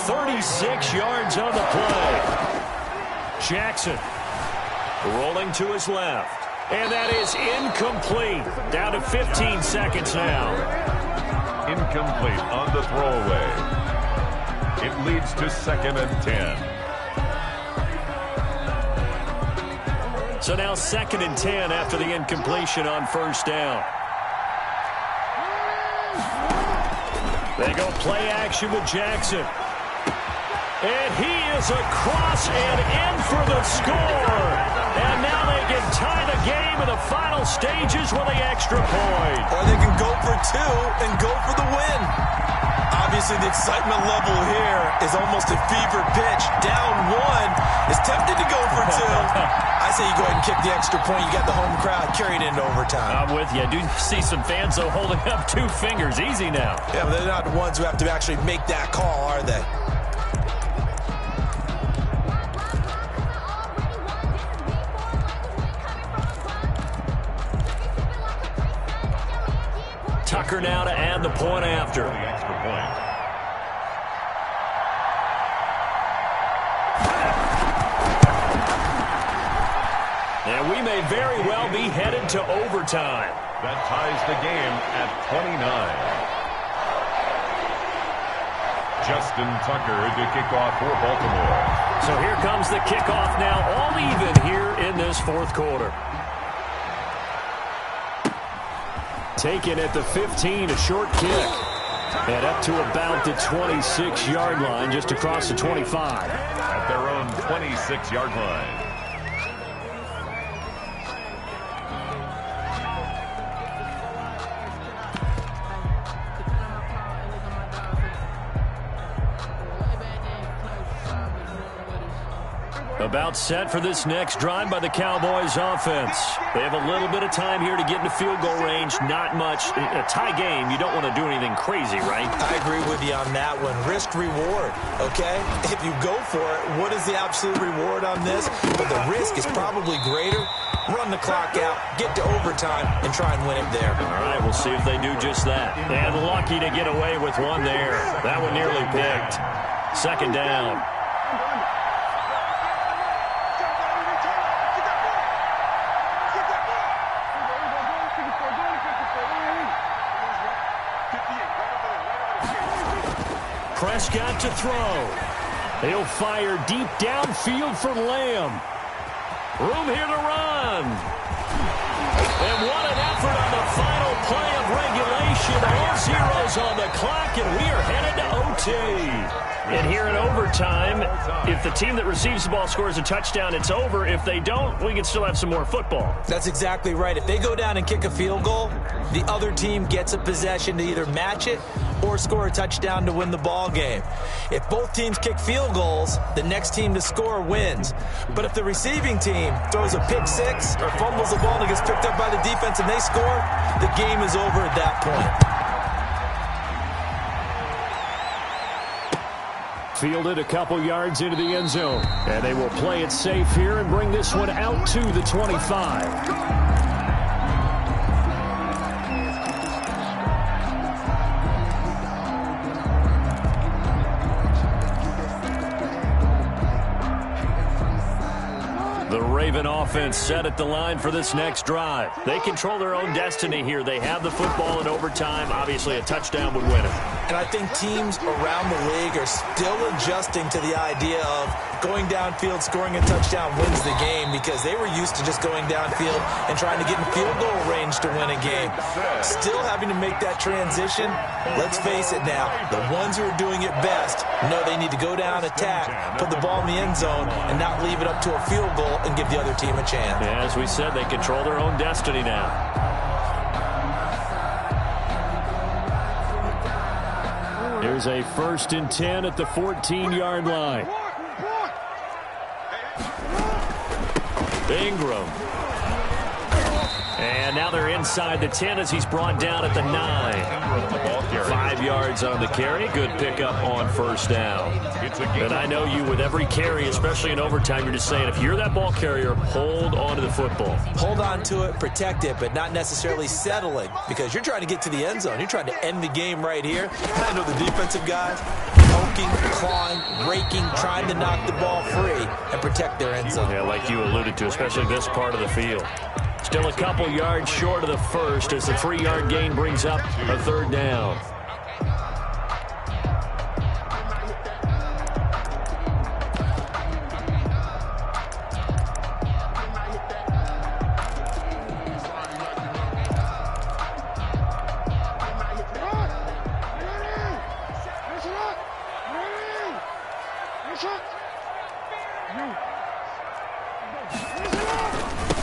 36 yards on the play. Jackson rolling to his left. And that is incomplete. Down to 15 seconds now. Incomplete on the throwaway. It leads to 2nd and 10. So now 2nd and 10 after the incompletion on 1st down. They go play action with Jackson. And he is across and in for the score. And now they can tie the game in the final stages with the extra point. Or they can go for 2 and go for the win. Obviously, the excitement level here is almost a fever pitch. Down 1 is tempted to go for 2. I say you go ahead and kick the extra point. You got the home crowd carried into overtime. I'm with you. I do see some fans, though, holding up 2 fingers. Easy now. Yeah, but they're not the ones who have to actually make that call, are they? Tucker now to add the point after. The extra point. And we may very well be headed to overtime. That ties the game at 29. Justin Tucker to kick off for Baltimore. So here comes the kickoff now, all even here in this fourth quarter. Taken at the 15, a short kick. And up to about the 26-yard line, just across the 25. At their own 26-yard line. About set for this next drive by the Cowboys offense. They have a little bit of time here to get into field goal range. Not much. A tie game, you don't want to do anything crazy, right? I agree with you on that one. Risk reward, okay? If you go for it, what is the absolute reward on this? But the risk is probably greater. Run the clock out, get to overtime, and try and win it there. All right, we'll see if they do just that. And lucky to get away with one there. That one nearly picked. Second down. Prescott to throw. He'll fire deep downfield for Lamb. Room here to run. And what an effort on the final play of regulation. All zeros on the clock, and we are headed to OT. And here in overtime, if the team that receives the ball scores a touchdown, it's over. If they don't, we can still have some more football. That's exactly right. If they go down and kick a field goal, the other team gets a possession to either match it or score a touchdown to win the ball game. If both teams kick field goals, the next team to score wins. But if the receiving team throws a pick six or fumbles the ball and gets picked up by the defense and they score, the game is over at that point. Fielded a couple yards into the end zone. And they will play it safe here and bring this one out to the 25. The Raven offense set at the line for this next drive. They control their own destiny here. They have the football in overtime. Obviously, a touchdown would win it. And I think teams around the league are still adjusting to the idea of going downfield, scoring a touchdown wins the game, because they were used to just going downfield and trying to get in field goal range to win a game. Still having to make that transition. Let's face it now, the ones who are doing it best know they need to go down, attack, put the ball in the end zone, and not leave it up to a field goal and give the other team a chance. Yeah, as we said, they control their own destiny now. Here's a 1st and 10 at the 14-yard line. Ingram. And now they're inside the 10 as he's brought down at the 9. 5 yards on the carry. Good pickup on first down. And I know you, with every carry, especially in overtime, you're just saying, if you're that ball carrier, hold on to the football. Hold on to it, protect it, but not necessarily settling, because you're trying to get to the end zone. You're trying to end the game right here. I know the defensive guys poking, clawing, raking, trying to knock the ball free and protect their end zone. Yeah, like you alluded to, especially this part of the field. Still a couple yards short of the first as the 3-yard gain brings up a 3rd down.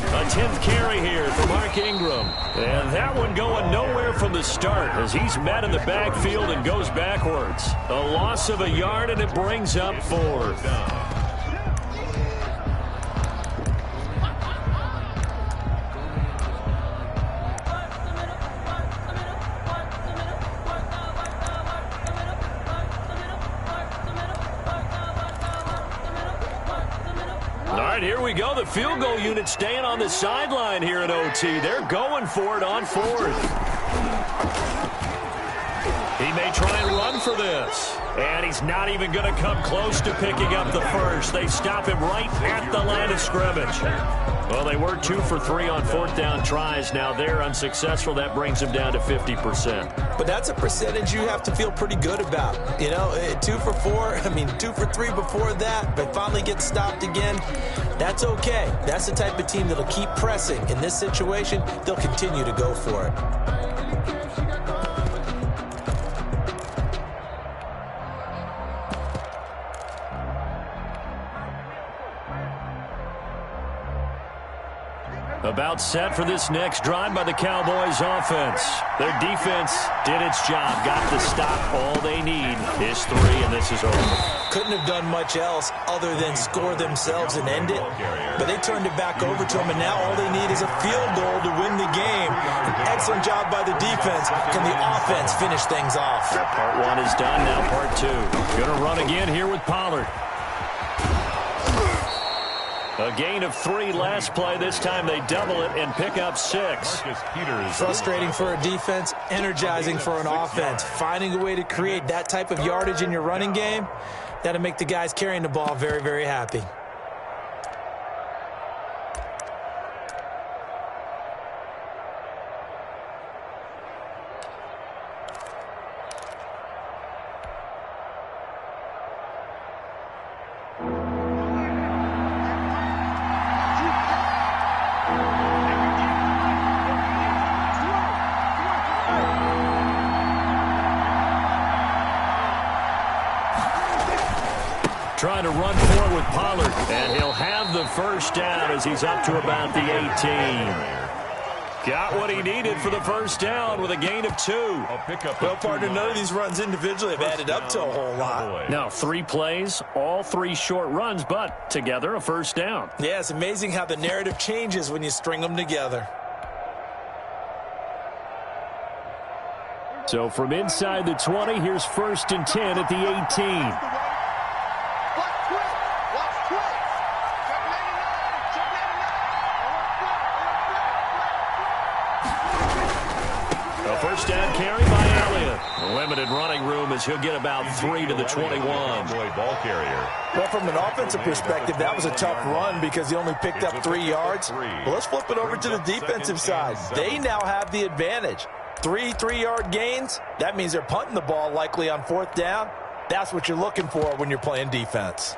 A 10th carry here for Mark Ingram. And that one going nowhere from the start as he's met in the backfield and goes backwards. A loss of a yard, and it brings up 4th. Here we go. The field goal unit staying on the sideline here at OT. They're going for it on 4th. He may try and run for this. And he's not even going to come close to picking up the first. They stop him right at the line of scrimmage. Well, they were 2 for 3 on fourth down tries. Now they're unsuccessful. That brings them down to 50%. But that's a percentage you have to feel pretty good about. You know, 2 for 4, 2 for 3 before that. They finally get stopped again. That's okay. That's the type of team that'll keep pressing. In this situation, they'll continue to go for it. About set for this next drive by the Cowboys offense. Their defense did its job, got the stop. All they need is 3, and this is over. Couldn't have done much else other than score themselves and end it. But they turned it back over to them, and now all they need is a field goal to win the game. An excellent job by the defense. Can the offense finish things off? Part 1 is done, now part 2. Going to run again here with Pollard. A gain of 3 last play. This time they double it and pick up 6. Frustrating for a defense, energizing for an offense. Finding a way to create that type of yardage in your running game, that'll make the guys carrying the ball very, very happy. Trying to run forward with Pollard, and he'll have the first down as he's up to about the 18. Got what he needed for the first down with a gain of 2. Well, partner, none of these runs individually have added up to a whole lot. Now, 3 plays, all 3 short runs, but together a first down. Yeah, it's amazing how the narrative changes when you string them together. So from inside the 20, here's 1st and 10 at the 18. First down carry by Elliott. Limited running room as he'll get about 3 to the 21. Ball carrier. Well, from an offensive perspective, that was a tough run because he only picked up 3 yards. Well, let's flip it over to the defensive side. They now have the advantage. 3 3-yard gains. That means they're punting the ball likely on 4th down. That's what you're looking for when you're playing defense.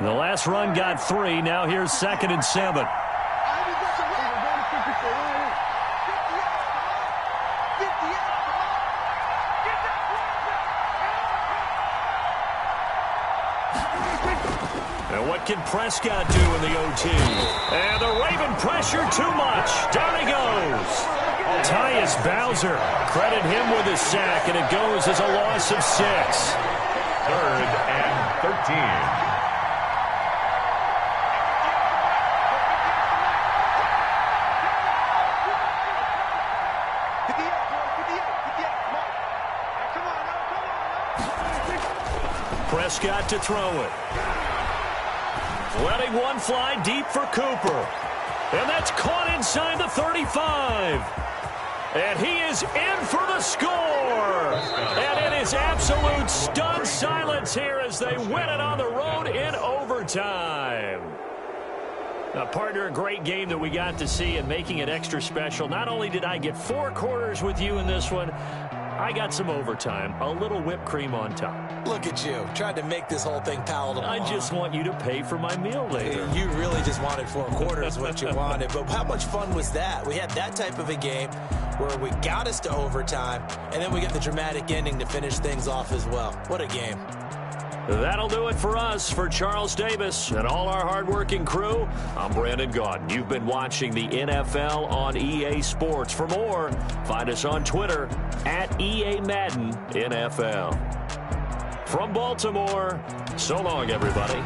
The last run got 3. Now here's 2nd and 7. And what can Prescott do in the OT? And the Raven pressure too much. Down he goes. Tyus Bowser. Credit him with a sack, and it goes as a loss of 6. 3rd and 13. Prescott to throw it. Letting one fly deep for Cooper. And that's caught inside the 35. And he is in for the score. And it is absolute stunned silence here as they win it on the road in overtime. Now, partner, a great game that we got to see and making it extra special. Not only did I get 4 quarters with you in this one, I got some overtime, a little whipped cream on top. Look at you, trying to make this whole thing palatable. I just want you to pay for my meal later. You really just wanted 4 quarters what you wanted. But how much fun was that? We had that type of a game where we got us to overtime, and then we get the dramatic ending to finish things off as well. What a game. That'll do it for us. For Charles Davis and all our hardworking crew, I'm Brandon Gaudin. You've been watching the NFL on EA Sports. For more, find us on Twitter at EA Madden NFL. From Baltimore, so long, everybody.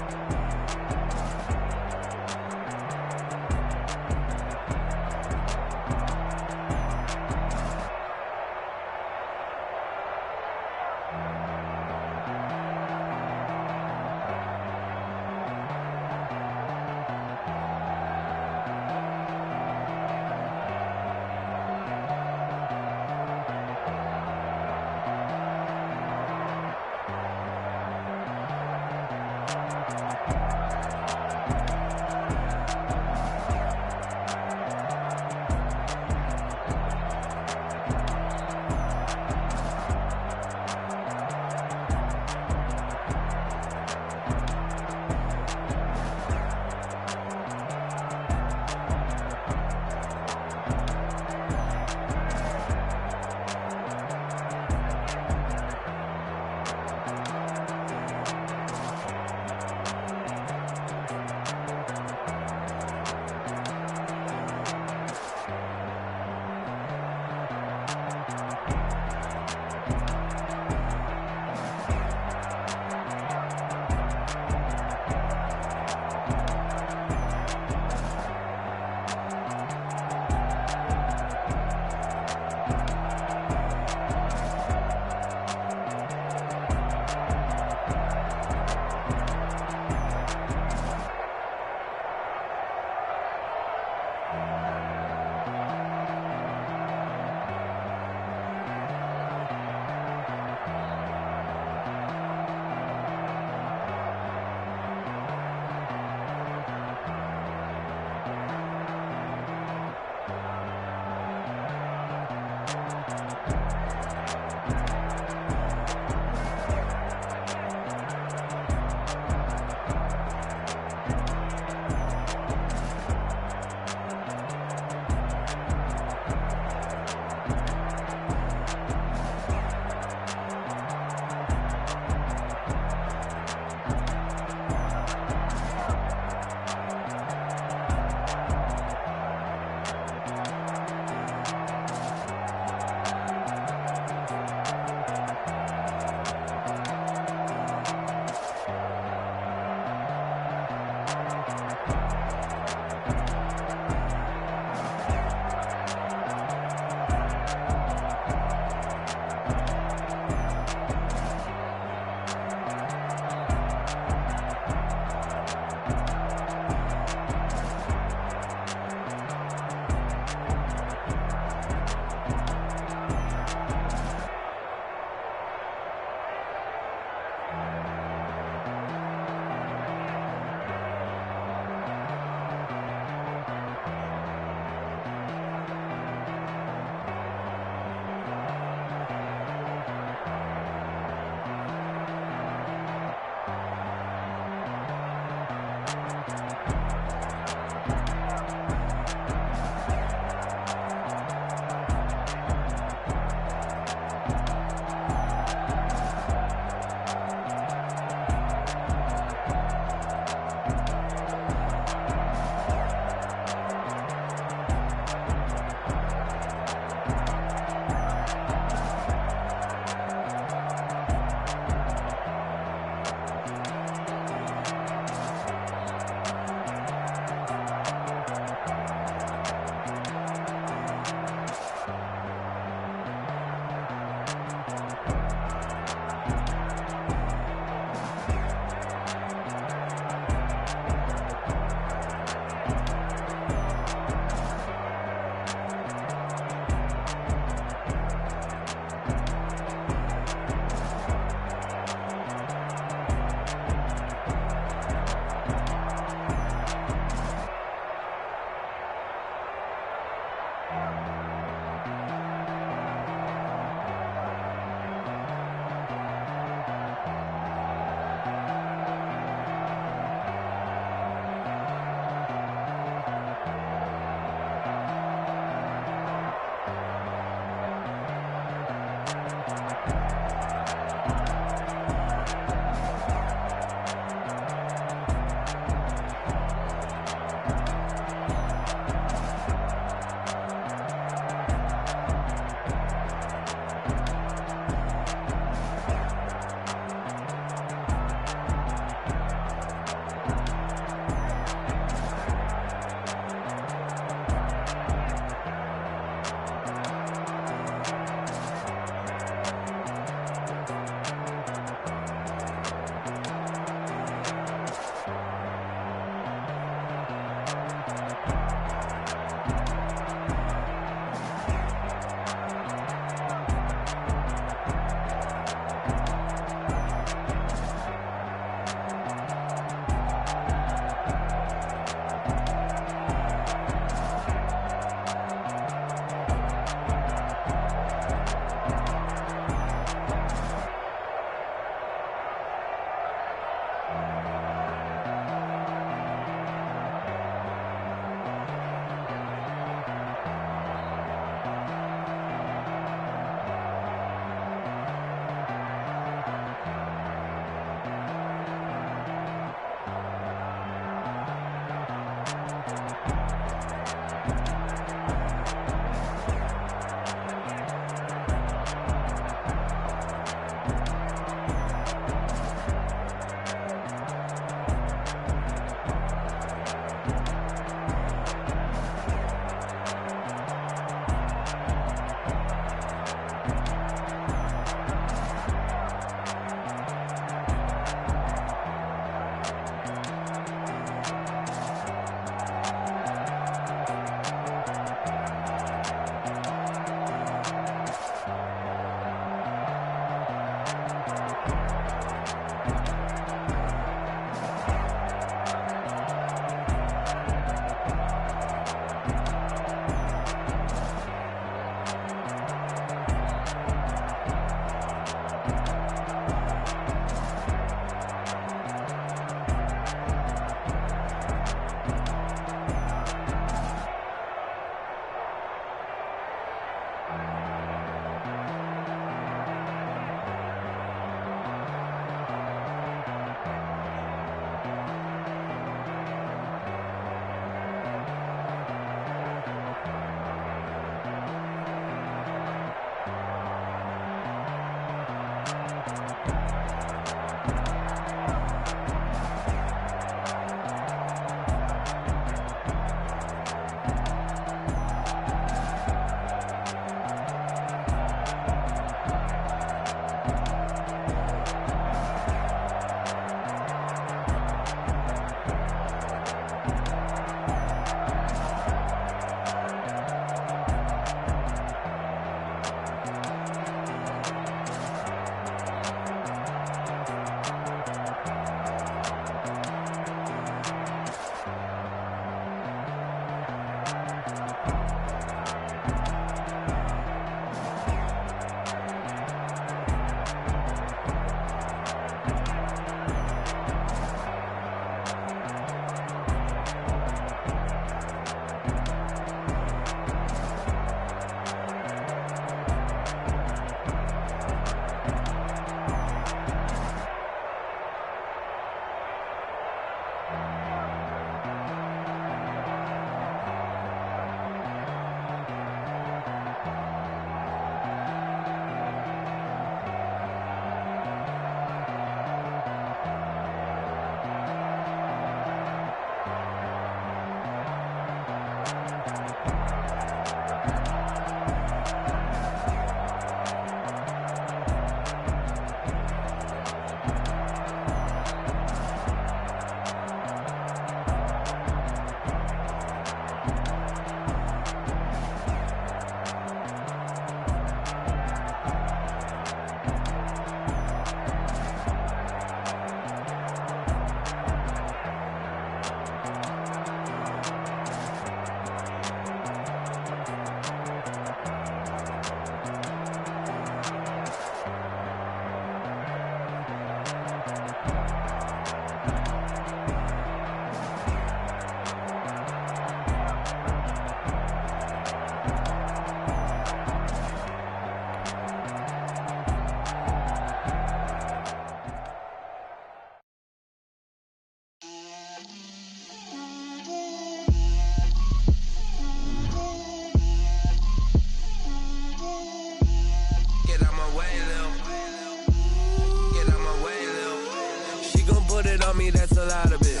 On me, that's a lot of it.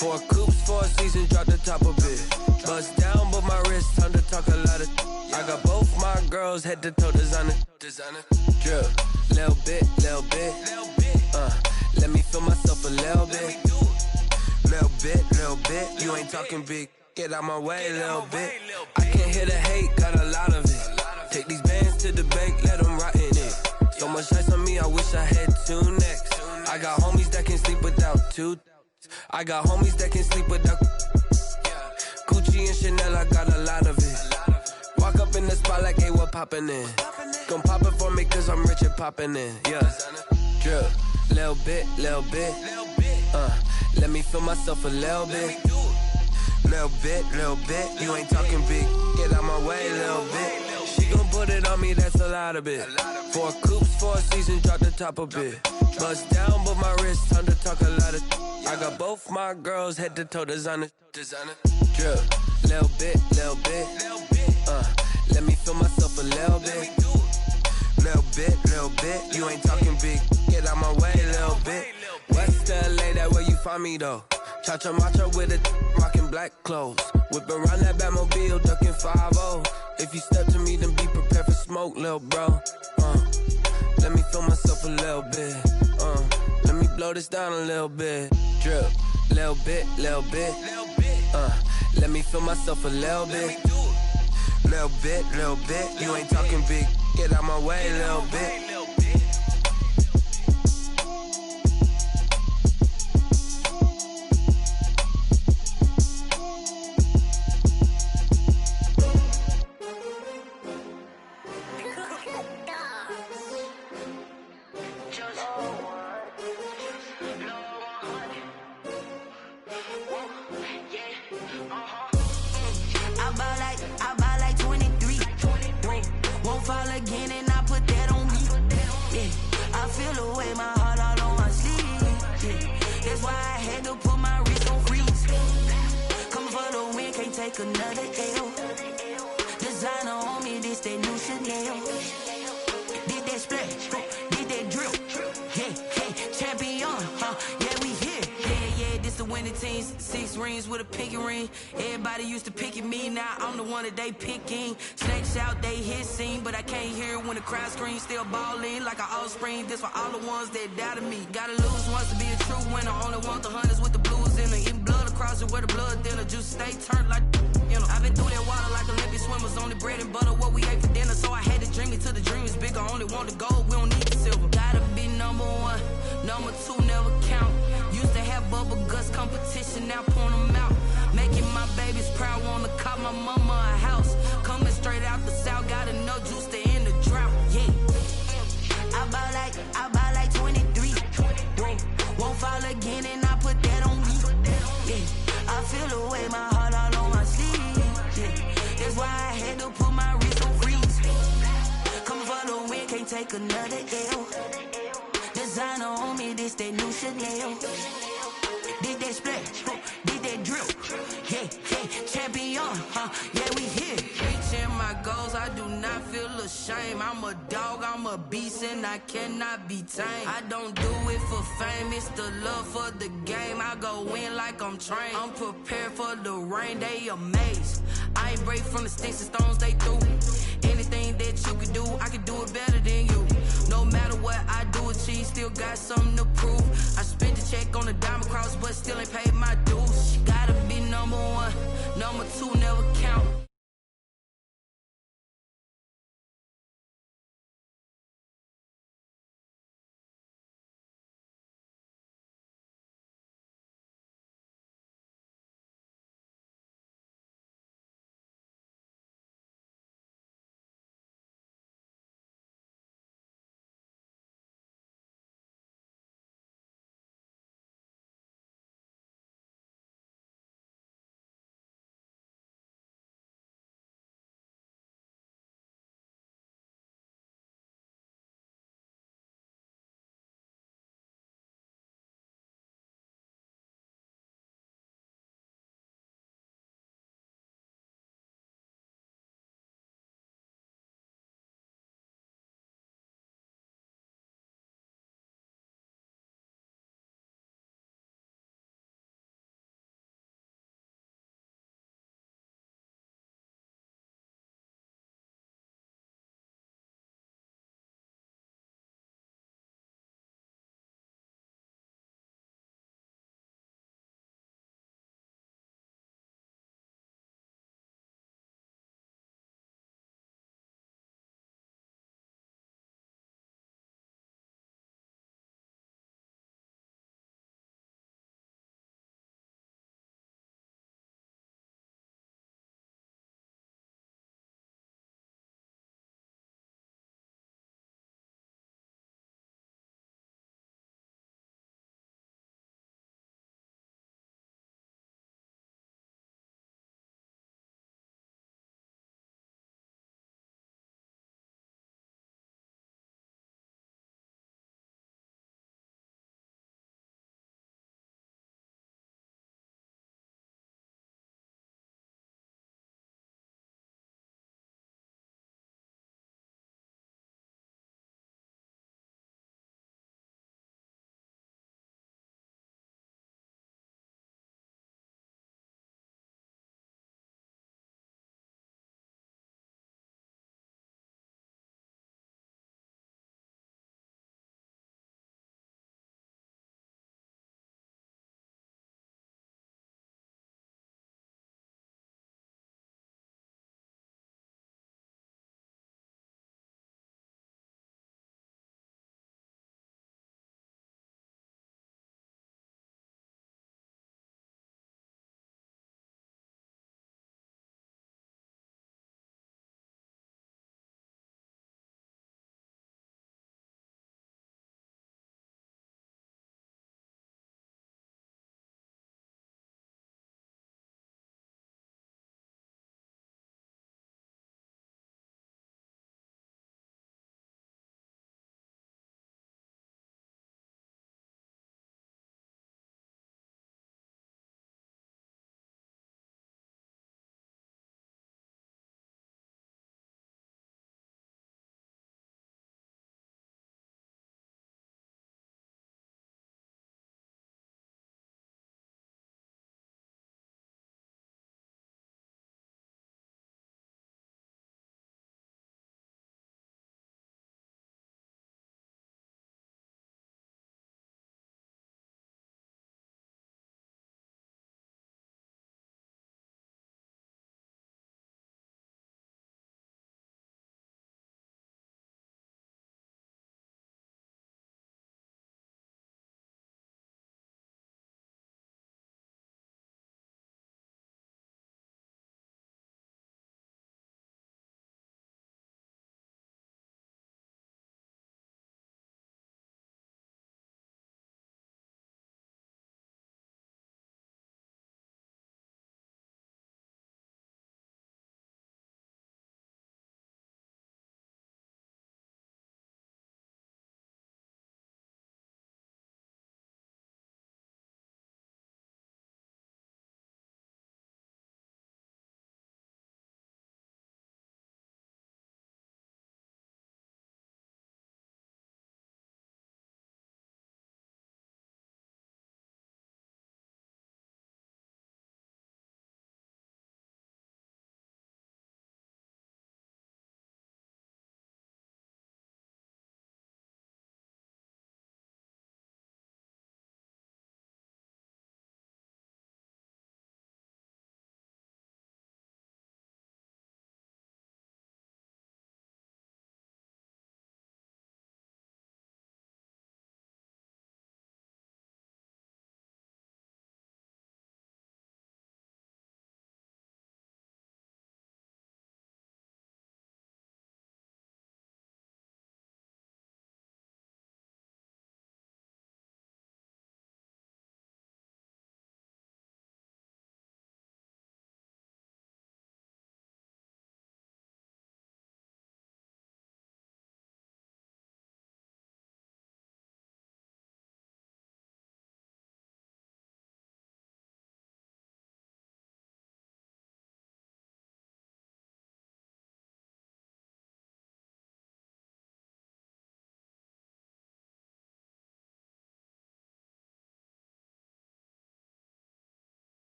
4 coops, 4 seasons, drop the top of it. Bust down, but my wrist, time to talk a lot of. I got both my girls, head to toe designer. Drip, little bit. Let me feel myself a little bit. Little bit. You ain't talking big. Get out my way, little bit. I can't hear the hate, got a lot of it. Take these bands to the bank, let them rot in it. So much ice on me, I wish I had 2 necks. I got homies that can sleep without 2. I got homies that can sleep without Gucci and Chanel, I got a lot of it. Walk up in the spot like, hey, what poppin' in? Gon' pop it for me cause I'm rich and poppin' in, yeah. Drip, little bit. Let me feel myself a little bit. Little bit. You ain't talking big, get out my way, little bit. She gon' put it on me, that's a lot of it. 4 coops, 4 seasons, drop the top of it. Bust down, but my wrist, time to talk a lot of. I got both my girls, head to toe designer. Drip, little bit. Let me feel myself a little bit. Little bit. You ain't talking big, get out my way, little bit. West LA, that where you find me though. Cha-cha matcha with a rockin' black clothes. Whip around that Batmobile, ducking 5-0. If you step to me, then be prepared for smoke, lil' bro. Let me feel myself a little bit. Let me blow this down a little bit. Drip, little bit. Let me feel myself a little bit. Little bit. You ain't talking big. Get out my way, little bit. I buy like 23. Won't fall again and I put that on me. Yeah, I feel the way, my heart all on my sleeve. Yeah, that's why I had to put my wrist on freeze. Come for the win, can't take another L. Designer on me, this that new Chanel. Did that splash, did that drip. champion, yeah, we here. Yeah, this the winning teams. 6 rings with a pinky ring. Everybody used to picking me, now I'm the one that they picking. Snakes out, they hit scene, but I can't hear when the crowd screams. Still balling like an offspring. This for all the ones that doubted me. Gotta lose once to be a true winner. Only want the hunters with the blues in it. Eating blood across it where the blood thinner. Just stay turned like, you know. I've been through that water like Olympic swimmers. Only bread and butter, what we ate for dinner. So I had to dream it till the dream is bigger. Only want the gold, we don't need the silver. Gotta be number 1, number 2 never count. Used to have bubble guts competition, now point them out. Making my babies proud, wanna cop my mama a house. Coming straight out the south, got enough juice to end the drought. Yeah, I buy like 23. Whoa, won't fall again, and I put that on me. Yeah, I feel the way, my heart all on my sleeve. Yeah, that's why I had to put my wrist on freeze. Coming for the win, can't take another L. Designer on me, this that new Chanel. Did that splash, did that drill. Yeah, champion, yeah, we here. Reaching my goals, I do not feel ashamed. I'm a dog, I'm a beast, and I cannot be tamed. I don't do it for fame, it's the love for the game. I go in like I'm trained. I'm prepared for the rain, they amazed. I ain't break from the sticks and stones they threw. Anything that you can do, I can do it better than you. No matter what I do, achieve, still got something to prove. I spent the check on the diamond cross, but still ain't paid my dues. Gotta be number 1, number 2 never